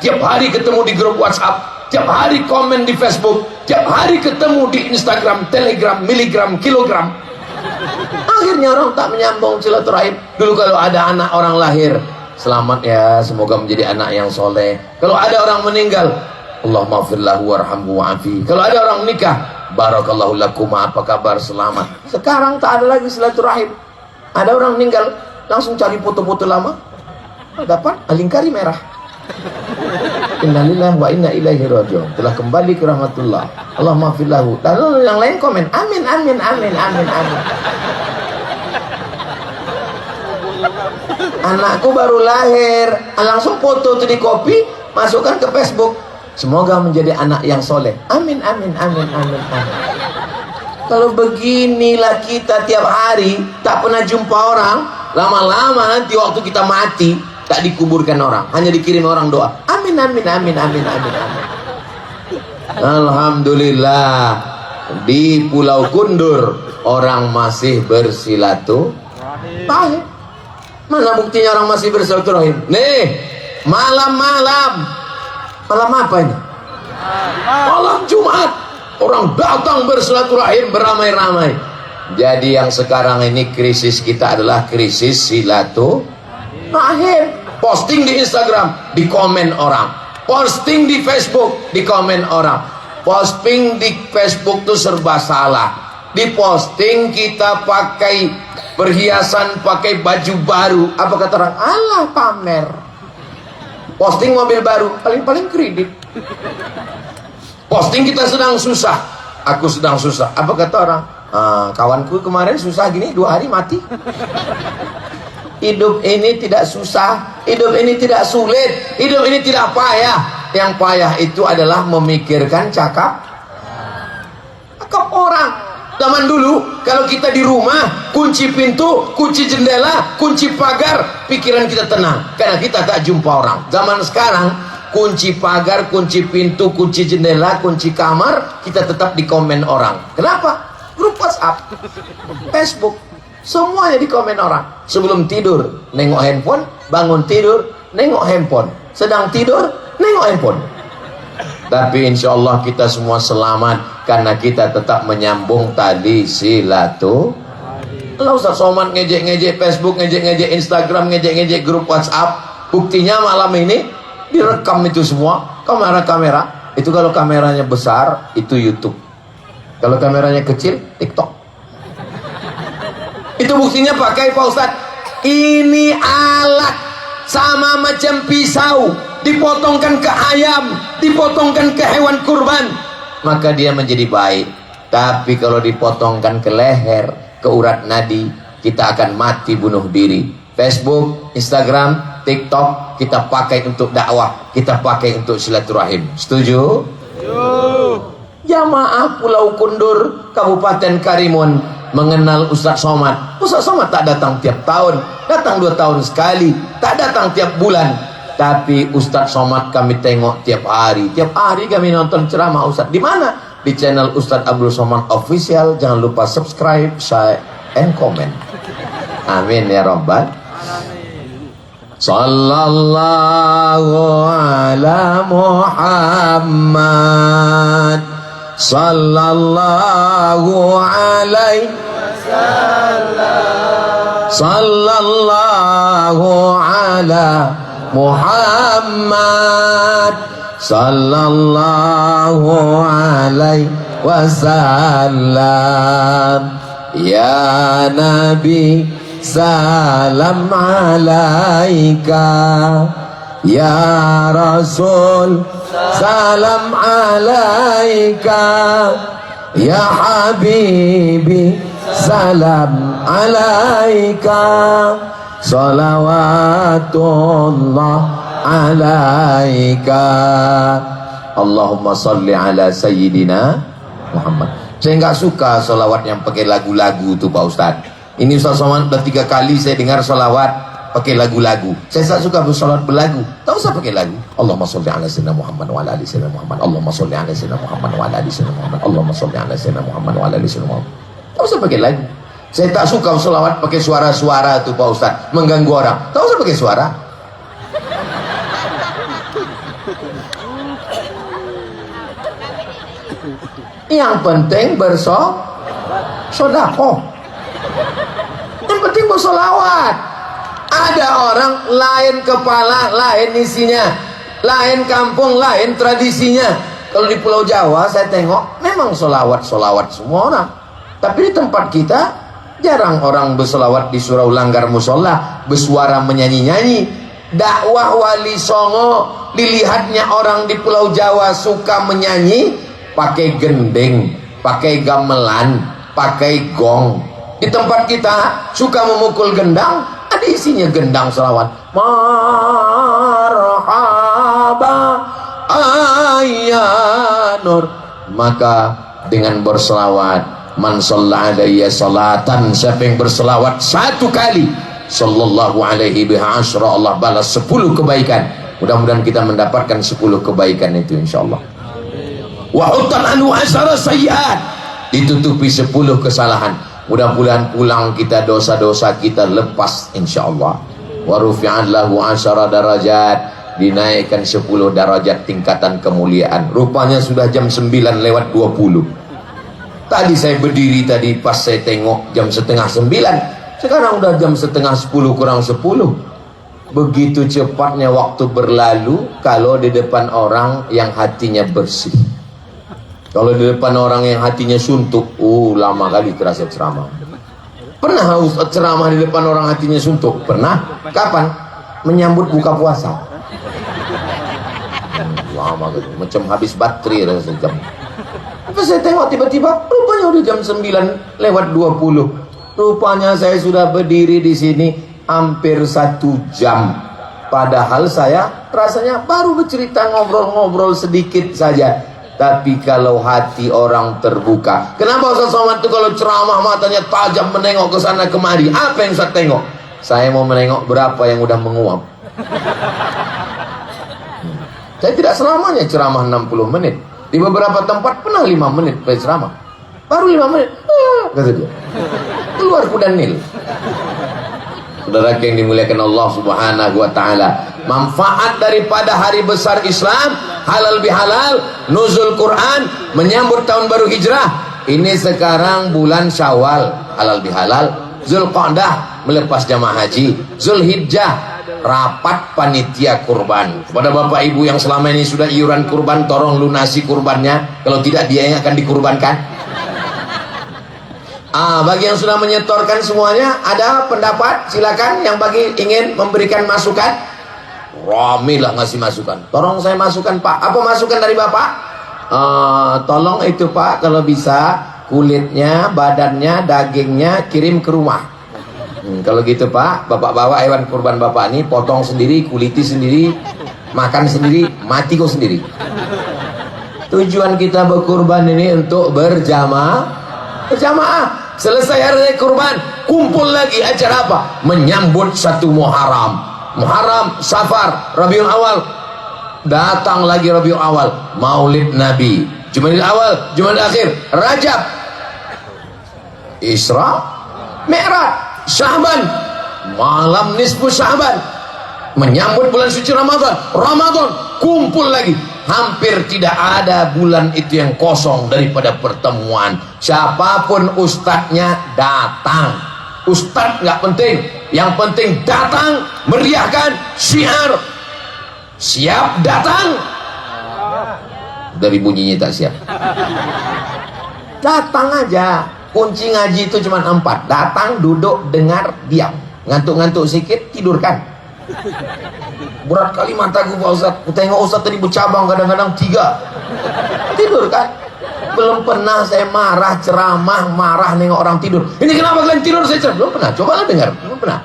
tiap hari ketemu di grup WhatsApp, tiap hari komen di Facebook, tiap hari ketemu di Instagram, Telegram, miligram, kilogram. Akhirnya orang tak menyambung silaturahim. Dulu kalau ada anak orang lahir, selamat ya, semoga menjadi anak yang soleh. Kalau ada orang meninggal, Allahumma firlahu warhamhu wa'afi. Kalau ada orang nikah, barakallahu lakum, apa kabar, selamat. Sekarang tak ada lagi silaturahim. Ada orang meninggal, langsung cari foto-foto lama, dapat alingkari merah. Innalillahi wa inna ilaihi raji'un. Telah kembali ke rahmatullah. Allahumma firlahu. Lalu yang lain komen, amin, amin, amin, amin, amin. Anakku baru lahir, langsung foto itu di copy, masukkan ke Facebook. Semoga menjadi anak yang soleh. Amin, amin, amin, amin, amin. Kalau beginilah kita tiap hari, tak pernah jumpa orang, lama-lama nanti waktu kita mati, tak dikuburkan orang, hanya dikirim orang doa. Amin, amin, amin, amin, amin, amin. Alhamdulillah, di Pulau Kundur orang masih bersilaturahim. Mana buktinya orang masih bersilaturahim? Nih, malam-malam. Malam apa ini? Malam Jumat. Orang datang bersilaturahim beramai-ramai. Jadi yang sekarang ini krisis kita adalah krisis silaturahim. Posting di Instagram, di komen orang. Posting di Facebook, di komen orang. Posting di Facebook tuh serba salah. Di posting kita pakai perhiasan, pakai baju baru. Apa kata orang? Alah, pamer. Posting mobil baru, paling-paling kredit. Posting kita sedang susah, aku sedang susah. Apa kata orang? Kawanku kemarin susah gini, 2 hari mati. Hidup ini tidak susah, hidup ini tidak sulit, hidup ini tidak payah. Yang payah itu adalah memikirkan cakap orang. Zaman dulu kalau kita di rumah, kunci pintu, kunci jendela, kunci pagar, pikiran kita tenang karena kita tak jumpa orang. Zaman sekarang kunci pagar, kunci pintu, kunci jendela, kunci kamar, kita tetap di komen orang. Kenapa? Grup WhatsApp, Facebook, semuanya di komen orang. Sebelum tidur nengok handphone, bangun tidur nengok handphone, sedang tidur nengok handphone. Tapi insya Allah kita semua selamat karena kita tetap menyambung tali silaturahim. Kalau Ustaz Somad ngejek-ngejek Facebook, ngejek-ngejek Instagram, ngejek-ngejek grup WhatsApp, buktinya malam ini direkam itu semua, kamera-kamera. Itu kalau kameranya besar itu YouTube, kalau kameranya kecil TikTok. Itu buktinya pakai Pak Ustaz. Ini alat sama macam pisau, dipotongkan ke ayam, dipotongkan ke hewan kurban, maka dia menjadi baik. Tapi kalau dipotongkan ke leher, ke urat nadi, kita akan mati bunuh diri. Facebook, Instagram, TikTok kita pakai untuk dakwah, kita pakai untuk silaturahim. Setuju? Jamaah Pulau Kundur, Kabupaten Karimun mengenal Ustaz Somad. Ustaz Somad tak datang tiap tahun, datang 2 tahun sekali, tak datang tiap bulan. Tapi Ustaz Somad kami tengok tiap hari. Tiap hari kami nonton ceramah Ustaz. Di mana? Di channel Ustaz Abdul Somad Official. Jangan lupa subscribe, share, and comment. Amin ya Rabbal. Sallallahu ala Muhammad, sallallahu alaihi wasallam, sallallahu ala Muhammad, sallallahu alaihi wasallam. Ya Nabi, salam alaika. Ya Rasul, salam alaika. Ya Habibi, salam alaika. Salawatullah alaika. Allahumma salli ala Sayyidina Muhammad. Saya nggak suka sholawat yang pakai lagu-lagu tuh Pak Ustadz. Ini Ustaz Somad udah 3 kali saya dengar sholawat pakai lagu-lagu. Saya tak suka bersolat berlagu. Tak usah pakai lagu. Allahumma sholli ala sayyidina Muhammad wa ala ali sayyidina Muhammad. Allahumma sholli ala sayyidina Muhammad wa ala ali sayyidina Muhammad. Allahumma sholli ala sayyidina Muhammad wa ala ali sayyidina Muhammad. Tak usah pakai lagu. Saya tak suka sholawat pakai suara-suara tuh Pak Ustaz, mengganggu orang. Tak usah pakai suara. Yang penting bersedekah. Yang penting bersolawat. Ada orang lain kepala, lain isinya, lain kampung, lain tradisinya. Kalau di Pulau Jawa saya tengok memang solawat semua orang. Tapi di tempat kita jarang orang bersolawat di surau langgar musola, bersuara menyanyi-nyanyi. Dakwah Wali Songo dilihatnya orang di Pulau Jawa suka menyanyi, pakai gendeng, pakai gamelan, pakai gong. Di tempat kita suka memukul gendang, ada isinya gendang selawat. Marhaba ayyanur. Maka dengan berselawat, man shalla alayya salatan, siapa yang berselawat 1 kali, sallallahu alaihi biha asyra, Allah balas 10 kebaikan. Mudah-mudahan kita mendapatkan 10 kebaikan itu insyaallah. Wa hutan anu asyara sayyiat, ditutupi 10 kesalahan. Mudah-mudahan pulang kita dosa-dosa kita lepas insyaallah. Wa rufi'an lahu asyara darajat, dinaikkan 10 darajat tingkatan kemuliaan. Rupanya sudah jam 9:20. Tadi saya berdiri tadi pas saya tengok jam 8:30. Sekarang udah jam 9:30 kurang 10. Begitu cepatnya waktu berlalu kalau di depan orang yang hatinya bersih. Kalau di depan orang yang hatinya suntuk, lama kali terasa ceramah. Pernah Ustaz ceramah di depan orang hatinya suntuk? Pernah. Kapan? Menyambut buka puasa. Lama kali, macam habis baterai rasa jam. Apa saya tengok tiba-tiba, rupanya udah jam 9:20. Rupanya saya sudah berdiri di sini hampir 1 jam. Padahal saya rasanya baru bercerita, ngobrol-ngobrol sedikit saja. Tapi kalau hati orang terbuka, kenapa Ustaz Somad itu kalau ceramah matanya tajam menengok ke sana kemari? Apa yang Ustaz tengok? Saya mau menengok berapa yang udah menguap. Saya tidak selamanya ceramah 60 menit. Di beberapa tempat pernah 5 menit ceramah. Baru 5 menit, kata dia, keluar kuda Nil. Saudara yang dimuliakan Allah Subhanahu wa taala, manfaat daripada hari besar Islam, halal bihalal, nuzul Quran, menyambut tahun baru hijrah. Ini sekarang bulan Syawal, halal bihalal, Zulqa'dah melepas jamaah haji, Zulhijjah rapat panitia kurban. Kepada bapak ibu yang selama ini sudah iuran kurban, tolong lunasi kurbannya, kalau tidak dia yang akan dikurbankan. Bagi yang sudah menyetorkan semuanya, ada pendapat? Silakan yang bagi ingin memberikan masukan. Rame lah ngasih masukan. Tolong saya masukan Pak. Apa masukan dari Bapak? Tolong itu Pak, kalau bisa kulitnya, badannya, dagingnya kirim ke rumah. Kalau gitu Pak, Bapak bawa hewan kurban Bapak ini, potong sendiri, kuliti sendiri, makan sendiri, mati kok sendiri. Tujuan kita berkurban ini untuk berjamaah. Selesai hari kurban, kumpul lagi acara apa? Menyambut 1 Muharram. Muharram, Safar, Rabiul Awal. Datang lagi Rabiul Awal, Maulid Nabi. Jumadil Awal, Jumadil Akhir, Rajab, Isra, Mi'raj, Sya'ban, malam nisfu Sya'ban. Menyambut bulan suci Ramadan, kumpul lagi. Hampir tidak ada bulan itu yang kosong daripada pertemuan. Siapapun ustadznya datang. Ustadz nggak penting, yang penting datang, meriahkan syiar. Siap datang. Dari bunyinya tak siap. Datang aja. Kunci ngaji itu cuma 4. Datang, duduk, dengar, diam. Ngantuk-ngantuk sedikit, tidurkan. Berat kali mataku Pak Ustaz. Aku tengok Ustaz tadi bercabang kadang-kadang 3. Tidur kan? Belum pernah saya marah ceramah, marah nengok orang tidur. Ini kenapa kalian tidur? Saya ceramah belum pernah. Cobalah dengar, belum pernah.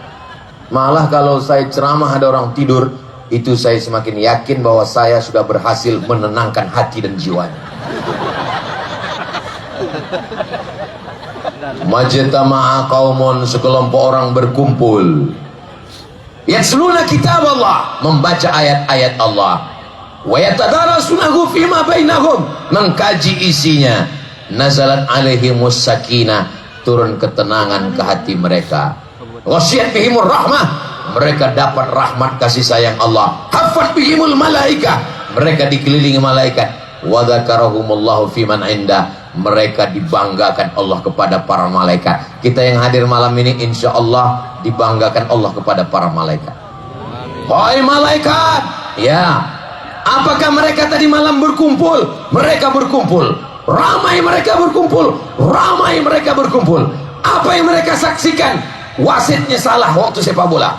Malah kalau saya ceramah ada orang tidur, itu saya semakin yakin bahwa saya sudah berhasil menenangkan hati dan jiwanya. Majtama'a qaumun, sekelompok orang berkumpul, yatluna kitab Allah, membaca ayat-ayat Allah, wa yatadarasunahu fima bainahum, mengkaji isinya, nazalat alaihimus sakinah, turun ketenangan ke hati mereka, wasyat bihimur rahmah, mereka dapat rahmat kasih sayang Allah, hafat bihimul malaika, mereka dikelilingi malaikat, wa dzakarahumullahu fiman indah, mereka dibanggakan Allah kepada para malaikat. Kita yang hadir malam ini insya Allah dibanggakan Allah kepada para malaikat. Wahai malaikat, ya, apakah mereka tadi malam berkumpul? Mereka berkumpul, ramai mereka berkumpul, ramai mereka berkumpul. Apa yang mereka saksikan? Wasitnya salah waktu sepak bola.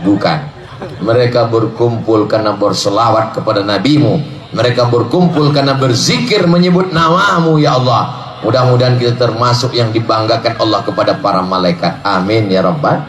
Bukan. Mereka berkumpul karena berselawat kepada nabimu. Mereka berkumpul karena berzikir menyebut namamu ya Allah. Mudah-mudahan kita termasuk yang dibanggakan Allah kepada para malaikat. Amin ya Rabbal.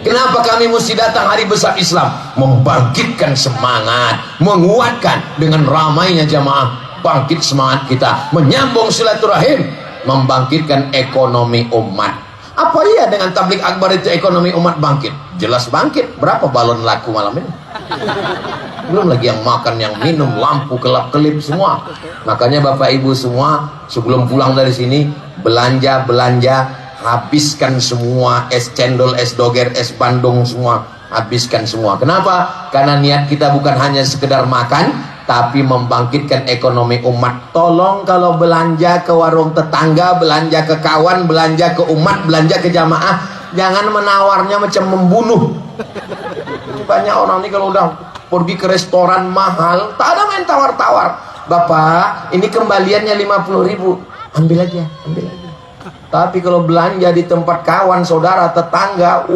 Kenapa kami mesti datang hari besar Islam? Membangkitkan semangat, menguatkan dengan ramainya jamaah. Bangkit semangat kita, menyambung silaturahim, membangkitkan ekonomi umat. Apa iya dengan tablik akbar itu ekonomi umat bangkit? Jelas bangkit. Berapa balon laku malam ini? Belum lagi yang makan, yang minum, lampu kelap-kelip semua. Makanya Bapak Ibu semua sebelum pulang dari sini belanja, habiskan semua es cendol, es doger, es bandung semua, habiskan semua. Kenapa? Karena niat kita bukan hanya sekedar makan, tapi membangkitkan ekonomi umat. Tolong kalau belanja ke warung tetangga, belanja ke kawan, belanja ke umat, belanja ke jamaah, jangan menawarnya macam membunuh. Banyak orang ini kalau udah pergi ke restoran mahal, tak ada main tawar-tawar. Bapak, ini kembaliannya 50.000, ambil aja, ambil aja. Tapi kalau belanja di tempat kawan, saudara, tetangga,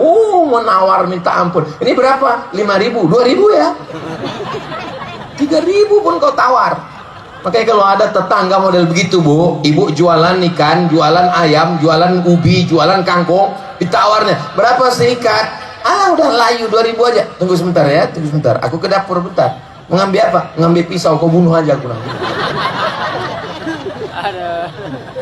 menawar minta ampun. Ini berapa? 5.000, 2.000 ya. 3.000 pun kau tawar. Makanya kalau ada tetangga model begitu, Bu, ibu jualan ikan, jualan ayam, jualan ubi, jualan kangkung, ditawarnya berapa seikat? Ah, udah layu 2.000 aja. Tunggu sebentar ya, tunggu sebentar. Aku ke dapur bentar. Mengambil apa? Mengambil pisau, kau bunuh aja aku.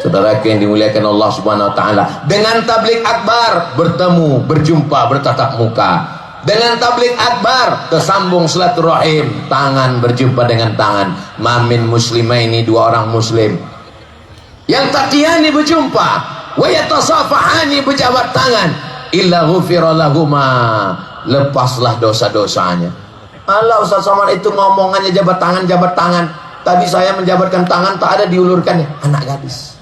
Saudara yang dimuliakan Allah Subhanahu wa taala, dengan tablik akbar bertemu, berjumpa, bertatap muka. Dengan tablik akbar tersambung silaturahim, tangan berjumpa dengan tangan. Mamin muslimaini, dua orang muslim yang taqiyani berjumpa, wa yatasafahani berjabat tangan, illa ghufira lahuma, lepaslah dosa-dosanya. Allah, Ustaz Somad itu ngomongannya jabat tangan. Tadi saya menjabatkan tangan, tak ada diulurkannya. Anak gadis.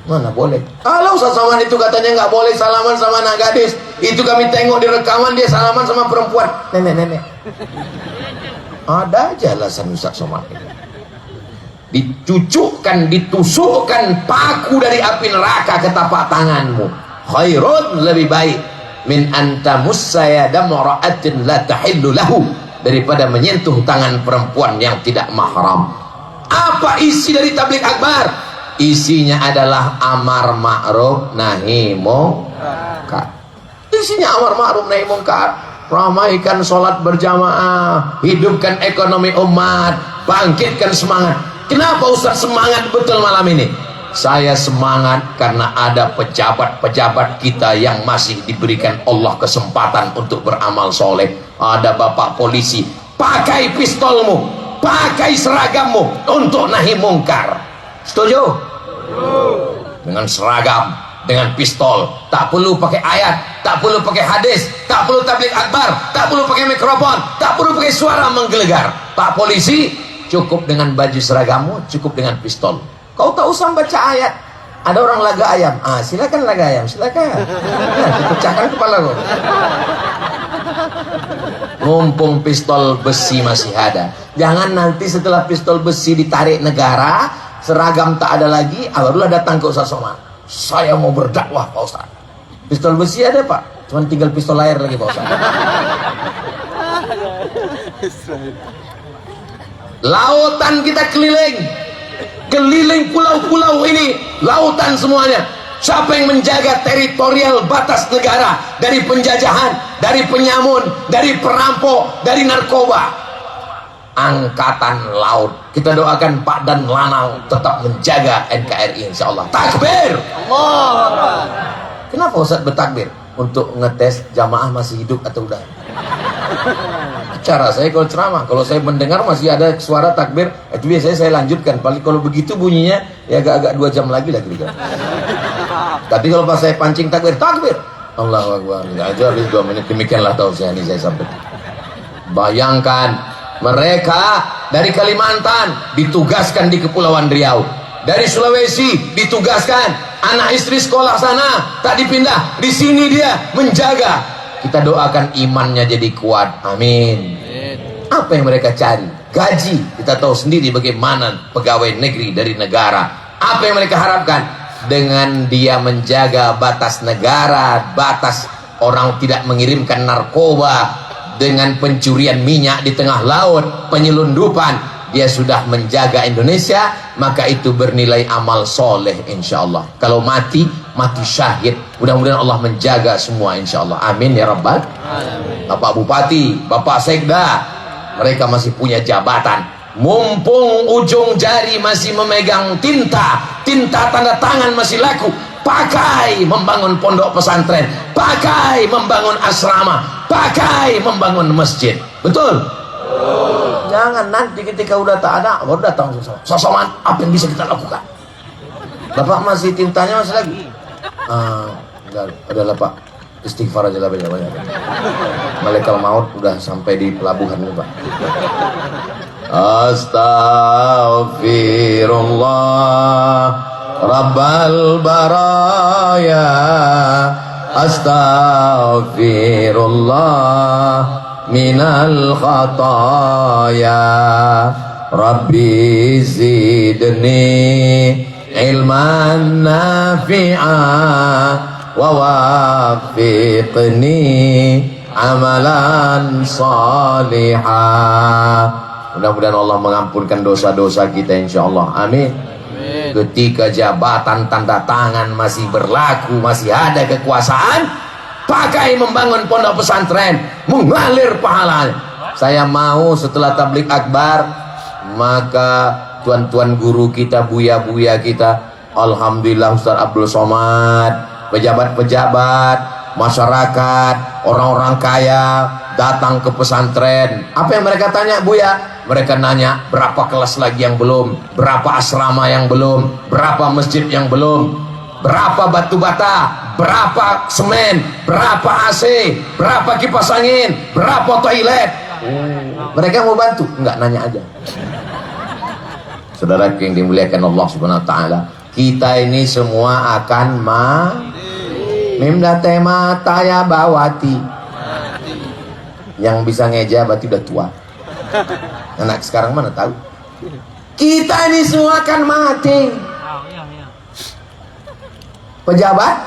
Mana boleh? Kalau Ustaz Somad itu katanya nggak boleh salaman sama anak gadis. Itu kami tengok di rekaman, dia salaman sama perempuan, nenek-nenek. Ada aja alasan Ustaz Somad. Dicucukkan, ditusukkan paku dari api neraka ke tapak tanganmu. Khairun, lebih baik min antamussa yada mar'atin la tahillu lahu, daripada menyentuh tangan perempuan yang tidak mahram. Apa isi dari tablik akbar? Isinya adalah amar ma'ruf nahi mungkar. Isinya amar ma'ruf nahi mungkar. Ramaikan sholat berjamaah, hidupkan ekonomi umat, bangkitkan semangat. Kenapa Ustaz semangat betul malam ini? Saya semangat karena ada pejabat-pejabat kita yang masih diberikan Allah kesempatan untuk beramal soleh. Ada bapak polisi, pakai pistolmu, pakai seragammu untuk nahi mungkar. Setuju? Dengan seragam, dengan pistol, tak perlu pakai ayat, tak perlu pakai hadis, tak perlu tablik akbar, tak perlu pakai mikrofon, tak perlu pakai suara menggelegar. Pak polisi, cukup dengan baju seragammu, cukup dengan pistol. Kau tak usah baca ayat. Ada orang laga ayam, silakan laga ayam, silakan. Pecahkan kepala kau. Mumpung pistol besi masih ada, jangan nanti setelah pistol besi ditarik negara, seragam tak ada lagi, barulah datang ke Ustaz Somad. Saya mau berdakwah Pak Ustaz. Pistol besi ada Pak, cuman tinggal pistol air lagi Pak Ustaz. Lautan kita keliling pulau-pulau ini, lautan semuanya. Siapa yang menjaga teritorial batas negara dari penjajahan, dari penyamun, dari perampok, dari narkoba? Angkatan Laut. Kita doakan Pak Dan Lanang tetap menjaga NKRI insyaallah. Takbir. Allah. Kenapa Ustaz bertakbir? Untuk ngetes jamaah masih hidup atau udah. Cara saya kalau ceramah, kalau saya mendengar masih ada suara takbir, itu biasanya saya lanjutkan. Paling kalau begitu bunyinya ya agak-agak 2 jam lagi lah kira-kira. Tapi kalau pas saya pancing takbir, Allahu Akbar. Aja habis 2 menit. Demikianlah tausiah ini saya sampaikan. Bayangkan mereka dari Kalimantan ditugaskan di Kepulauan Riau, dari Sulawesi ditugaskan, anak istri sekolah sana tak dipindah, di sini dia menjaga. Kita doakan imannya jadi kuat, amin. Apa yang mereka cari? Gaji. Kita tahu sendiri bagaimana pegawai negeri dari negara. Apa yang mereka harapkan? Dengan dia menjaga batas negara, batas orang tidak mengirimkan narkoba, dengan pencurian minyak di tengah laut, penyelundupan, dia sudah menjaga Indonesia, maka itu bernilai amal soleh insyaallah. Kalau mati syahid. Mudah-mudahan Allah menjaga semua insyaallah. Amin ya rabbal alamin. Bapak Bupati, Bapak Sekda, mereka masih punya jabatan. Mumpung ujung jari masih memegang tinta tanda tangan masih laku, pakai membangun pondok pesantren, pakai membangun asrama, pakai membangun masjid. Betul? Jangan nanti ketika udah tak ada baru datang sosokan. Apa yang bisa kita lakukan? Bapak masih tintanya masih lagi. Adalah Pak, istighfar aja lah banyak-banyak. Malaikat maut udah sampai di pelabuhan nih Pak. Astaghfirullah Rabbal baraya, astaghfirullah minal khataya, Rabbi zidni ilman nafi'a wa wafiqni amalan salihah. Mudah-mudahan Allah mengampunkan dosa-dosa kita insyaallah. Amin. Ketika jabatan tanda tangan masih berlaku, masih ada kekuasaan, pakai membangun pondok pesantren, mengalir pahalanya. Saya mau setelah tablik akbar, maka tuan-tuan guru kita, buya-buya kita, alhamdulillah Ustaz Abdul Somad, pejabat-pejabat, masyarakat, orang-orang kaya datang ke pesantren. Apa yang mereka tanya, Buya? Mereka nanya berapa kelas lagi yang belum, berapa asrama yang belum, berapa masjid yang belum, berapa batu bata, berapa semen, berapa AC, berapa kipas angin, berapa toilet. Mereka mau bantu? Enggak, nanya aja. Saudara yang dimuliakan Allah Subhanahu wa taala, kita ini semua akan mimda tema taya bawati. Yang bisa ngeja berarti udah tua. Anak sekarang mana tahu? Kita ini semua akan mati. Pejabat?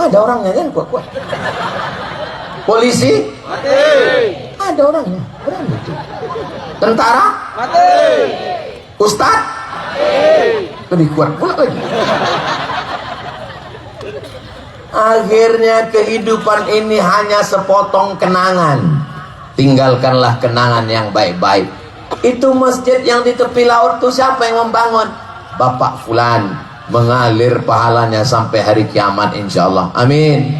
Ada orangnya kan kuat-kuat. Polisi? Ada orangnya. Berani itu. Tentara? Ustaz? Lebih kuat pula lagi. Akhirnya kehidupan ini hanya sepotong kenangan. Tinggalkanlah kenangan yang baik-baik. Itu masjid yang di tepi laut itu siapa yang membangun? Bapak Fulan. Mengalir pahalanya sampai hari kiamat insyaallah. Amin.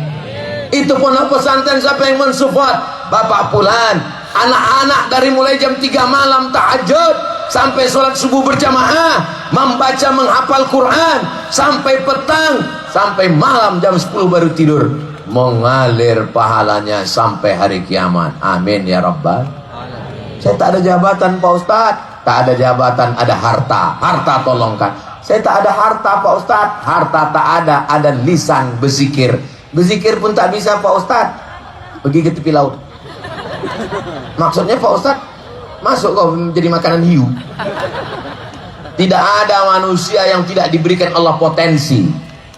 Itu pondok pesantren siapa yang mensupport? Bapak Fulan. Anak-anak dari mulai jam 3 malam tahajud sampai sholat subuh berjamaah, membaca menghafal Quran sampai petang, sampai malam jam 10 baru tidur, mengalir pahalanya sampai hari kiamat. Amin ya rabbal. Saya tak ada jabatan Pak Ustadz, tak ada jabatan, ada harta. Harta tolongkan. Saya tak ada harta Pak Ustadz, harta tak ada lisan berzikir. Berzikir pun tak bisa Pak Ustadz. Pergi ke tepi laut. Maksudnya Pak Ustadz, masuk kau menjadi makanan hiu. Tidak ada manusia yang tidak diberikan Allah potensi.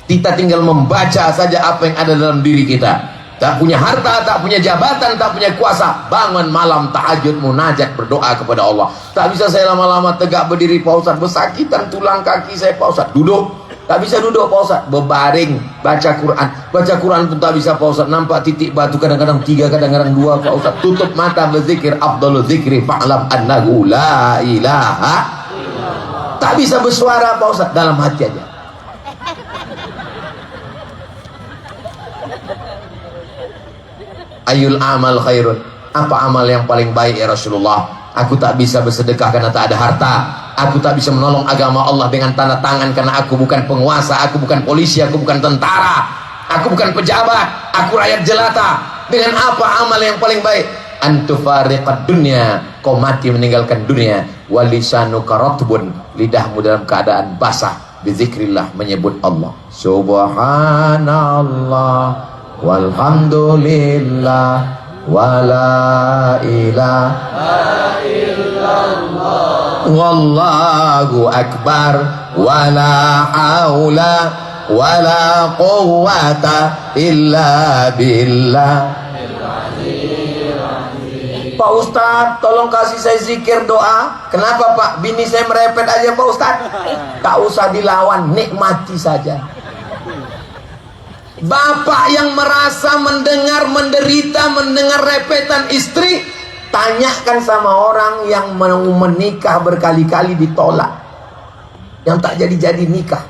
Kita tinggal membaca saja apa yang ada dalam diri kita. Tak punya harta, tak punya jabatan, tak punya kuasa, bangun malam tahajud munajat berdoa kepada Allah. Tak bisa saya lama-lama tegak berdiri Pak Ustadz, bersakitan tulang kaki saya Pak Ustadz. Duduk, Tak bisa duduk Pak Ustaz, berbaring baca Quran. Baca Quran pun tak bisa Pak Ustaz, nampak titik batu kadang-kadang 3, kadang-kadang 2 Pak Ustaz. Tutup mata berzikir, afdalul zikri fa'lam annahu la ilaha. Tak bisa bersuara Pak Ustaz, dalam hati aja. Ayul amal khairun, apa amal yang paling baik ya Rasulullah? Aku tak bisa bersedekah karena tak ada harta. Aku tak bisa menolong agama Allah dengan tanda tangan karena aku bukan penguasa, aku bukan polisi, aku bukan tentara, aku bukan pejabat, aku rakyat jelata. Dengan apa amal yang paling baik? Antufariqad dunya, kau mati meninggalkan dunia. Walisanuka ratbun, lidahmu dalam keadaan basah, bizikrillah, menyebut Allah. Subhanallah walhamdulillah wala ilaha illallah wallahu akbar wala haula wala quwwata illa billah. Pak Ustadz, tolong kasih saya zikir doa. Kenapa Pak? Bini saya merepet aja Pak Ustadz. Tak usah dilawan, nikmati saja. Bapak yang merasa mendengar menderita, mendengar repetan istri, tanyakan sama orang yang mau menikah berkali-kali ditolak, yang tak jadi-jadi nikah,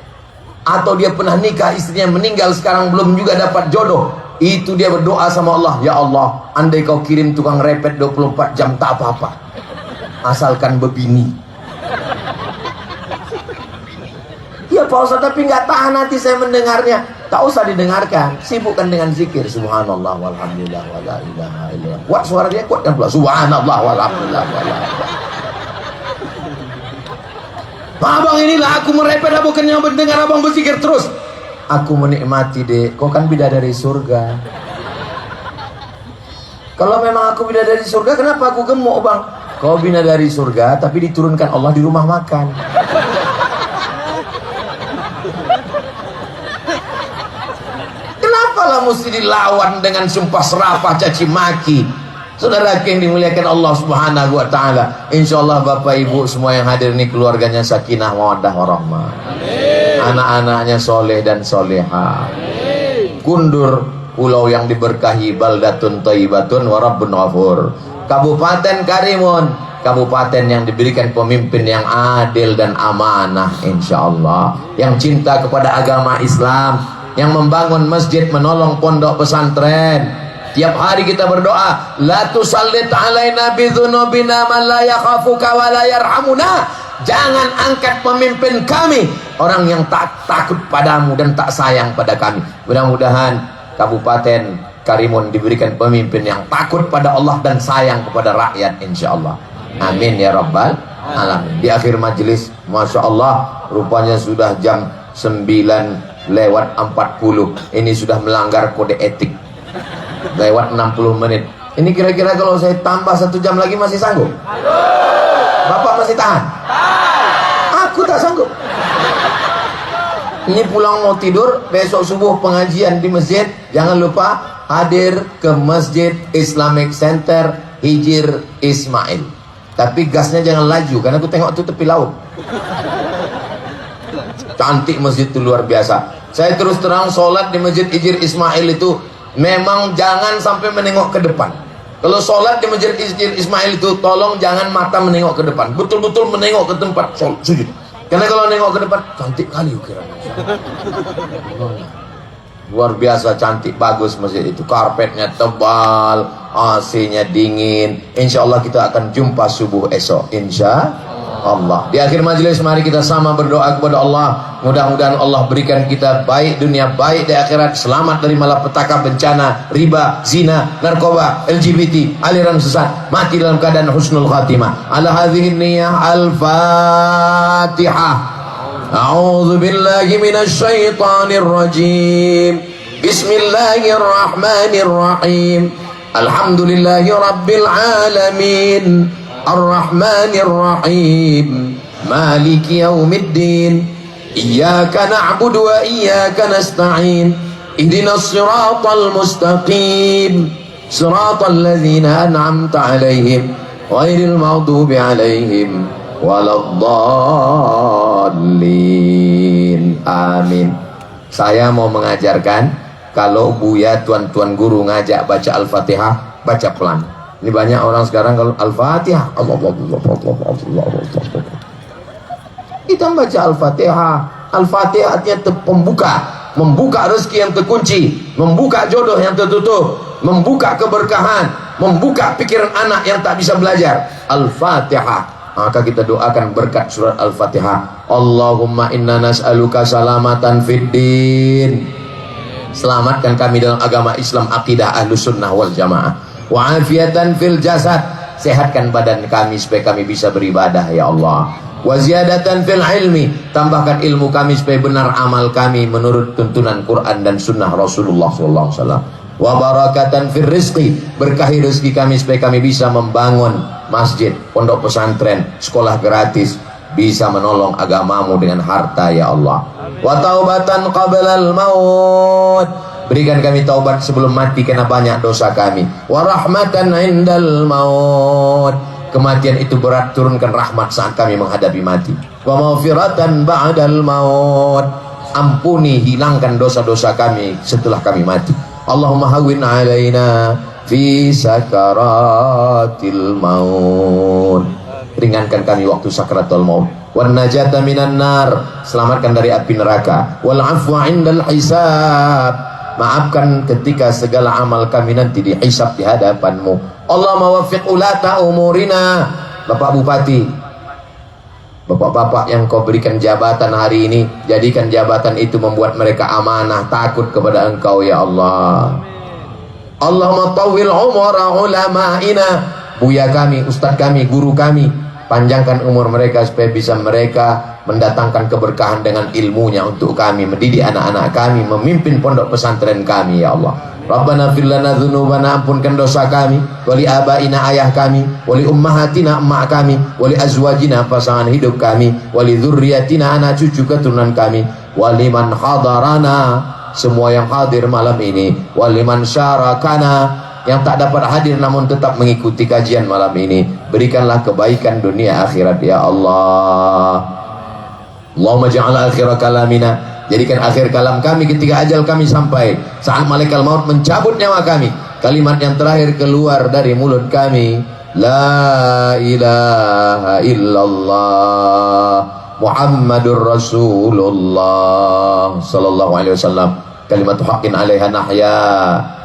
atau dia pernah nikah istrinya meninggal sekarang belum juga dapat jodoh. Itu dia berdoa sama Allah, ya Allah, andai kau kirim tukang repet 24 jam tak apa-apa, asalkan bebini. Ya Pak Ustaz, tapi nggak tahan hati saya mendengarnya. Tak usah didengarkan, sibukkan dengan zikir. Subhanallah walhamdulillah wala ilaha illallah. Kuat suara dia, kuatkan pula. Subhanallah walhamdulillah wala ilaha. Abang, inilah aku merepet, bukannya mendengar abang berzikir terus. Aku menikmati dek, kau kan bidadari surga. Kalau memang aku bidadari surga, kenapa aku gemuk bang? Kau bidadari surga, tapi diturunkan Allah di rumah makan. Kenapalah mesti dilawan dengan sumpah serapah caci maki? Saudara yang dimuliakan Allah Subhanahu wa taala, insyaallah Bapak Ibu semua yang hadir ini keluarganya sakinah mawaddah warahmah. Anak-anaknya soleh dan soleha. Kundur, pulau yang diberkahi, baldatun thayyibatun wa rabbun ghafur. Kabupaten Karimun, kabupaten yang diberikan pemimpin yang adil dan amanah insyaallah, yang cinta kepada agama Islam, yang membangun masjid, menolong pondok pesantren. Tiap hari kita berdoa, la tusallit alaina bidzunubina man la yakhafuka wa la yarhamuna. Jangan angkat pemimpin kami, orang yang tak takut padamu dan tak sayang pada kami. Mudah-mudahan Kabupaten Karimun diberikan pemimpin yang takut pada Allah dan sayang kepada rakyat insyaallah. Amin ya rabbal alamin. Di akhir majelis, Masya Allah, rupanya sudah jam 9:40. Ini sudah melanggar kode etik, lewat 60 menit. Ini kira-kira kalau saya tambah 1 jam lagi masih sanggup? Bapak masih tahan? Aku tak sanggup. Ini pulang mau tidur, besok subuh pengajian di masjid. Jangan lupa hadir ke Masjid Islamic Center Hijir Ismail. Tapi gasnya jangan laju, karena aku tengok itu tepi laut. Cantik masjid itu, luar biasa. Saya terus terang sholat di Masjid Hijir Ismail itu memang jangan sampai menengok ke depan. Kalau sholat di Masjid Hijir Ismail itu tolong jangan mata menengok ke depan, betul-betul menengok ke tempat sujud. Karena kalau nengok ke depan, cantik kali ukiranya. Luar biasa cantik, bagus masjid itu. Karpetnya tebal, AC-nya dingin. Insya Allah kita akan jumpa subuh esok, insya Allah. Di akhir majelis mari kita sama berdoa kepada Allah. Mudah-mudahan Allah berikan kita baik dunia, baik di akhirat, selamat dari malapetaka, bencana, riba, zina, narkoba, LGBT, aliran sesat, mati dalam keadaan husnul khatimah. Ala hadhihi niyyah al-Fatihah. A'udzu billahi minasy syaithanir rajim. Bismillahirrahmanirrahim. Alhamdulillahi rabbil alamin. Ar-Rahmanir Rahim. Maliki yaumiddin. Iyyaka na'budu wa iyyaka nasta'in. Ihdinas siratal mustaqim. Siratal ladzina an'amta 'alaihim ghairil maghdubi 'alaihim waladdallin. dhalin. Amin. Saya mau mengajarkan, kalau Buya tuan-tuan guru ngajak baca Al-Fatihah, baca pelan. Ini banyak orang sekarang kalau Al-Fatihah, kita baca Al-Fatihah. Al-Fatihah artinya pembuka, membuka rezeki yang terkunci, membuka jodoh yang tertutup, membuka keberkahan, membuka pikiran anak yang tak bisa belajar. Al-Fatihah. Maka kita doakan berkat surat Al-Fatihah. Allahumma inna nas'aluka salamatan fid din. Selamatkan kami dalam agama Islam, akidah Ahlus Sunnah wal Jamaah. Wa afiatan fil jasad. Sehatkan badan kami supaya kami bisa beribadah ya Allah. Wa ziyadatan fil ilmi. Tambahkan ilmu kami supaya benar amal kami menurut tuntunan Quran dan Sunnah Rasulullah sallallahu alaihi wasallam. Wa barakatan fil rizqi. Berkahi rezeki kami supaya kami bisa membangun masjid, pondok pesantren, sekolah gratis, bisa menolong agamamu dengan harta ya Allah. Wa taubatan qablal maut. Berikan kami taubat sebelum mati karena banyak dosa kami. Wa rahmatan indal maut. Kematian itu berat, turunkan rahmat saat kami menghadapi mati. Wa maghfiratan ba'dal maut. Ampuni, hilangkan dosa-dosa kami setelah kami mati. Allahumma hawwin alaina fi sakaratil maut. Ringankan kami waktu sakaratul maut. Wan najata minan nar. Selamatkan dari api neraka. Wal afwa indal hisab. Maafkan ketika segala amal kami nanti dihisab di hadapanmu. Allahumma waffiq ulata umurina. Bapak Bupati, bapak-bapak yang kau berikan jabatan hari ini, jadikan jabatan itu membuat mereka amanah, takut kepada engkau ya Allah. Allahumma tawwil umara ulama'ina. Buya kami, ustaz kami, guru kami, panjangkan umur mereka supaya bisa mereka mendatangkan keberkahan dengan ilmunya untuk kami, mendidik anak-anak kami, memimpin pondok pesantren kami ya Allah. Rabbana fir lana dzunubana, ampunkan dosa kami, wali abaina, ayah kami, wali ummahatina, emak kami, wali azwajina, pasangan hidup kami, wali dzurriyyatina, anak cucu keturunan kami, wali man hadarana, semua yang hadir malam ini, wali man syarakana, yang tak dapat hadir namun tetap mengikuti kajian malam ini, berikanlah kebaikan dunia akhirat ya Allah. Allahumma ja'al akhir kalamina, jadikan akhir kalam kami ketika ajal kami sampai, saat malaikat maut mencabut nyawa kami, kalimat yang terakhir keluar dari mulut kami, la ilaha illallah Muhammadur Rasulullah sallallahu alaihi wasallam. Kalimat haqqin 'alaiha nahya,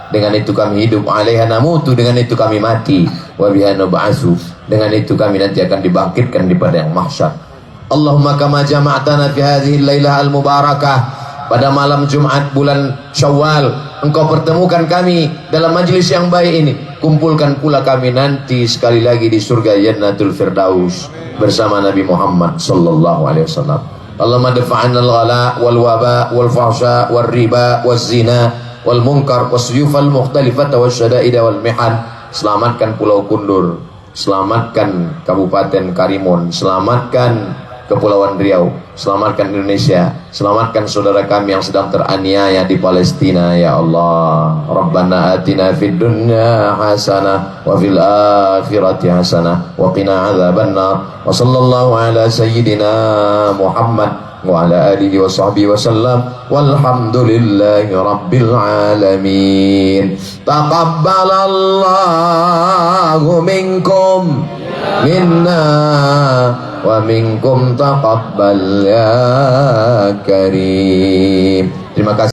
dengan itu kami hidup, 'alaiha namutu, dengan itu kami mati, wa biha nub'atsu, dengan itu kami nanti akan dibangkitkan di padang mahsyar. Allahumma kama jama'tana fi hadhihi al-lailah al-mubarakah, pada malam Jumat bulan Syawal engkau pertemukan kami dalam majlis yang baik ini, kumpulkan pula kami nanti sekali lagi di surga Jannatul Firdaus bersama Nabi Muhammad sallallahu alaihi wasallam. Allahumma dafa'anna al-ghala wal waba wal fahsya wal riba wal zina wal munkar was suyufal mukhtalifata was syada'ida wal mihan. Selamatkan Pulau Kundur, selamatkan Kabupaten Karimun, selamatkan Kepulauan Riau, selamatkan Indonesia, selamatkan saudara kami yang sedang teraniaya di Palestina ya Allah. Rabbana atina fid dunya hasanah wa fil akhirati hasanah wa qina adzabannar. Wa sallallahu ala sayyidina Muhammad wa ala alihi wa sahbihi wa sallam, walhamdulillahi rabbil alamin. Taqabbalallahu minkum minna wa minkum taqabbal ya karim. Terima kasih.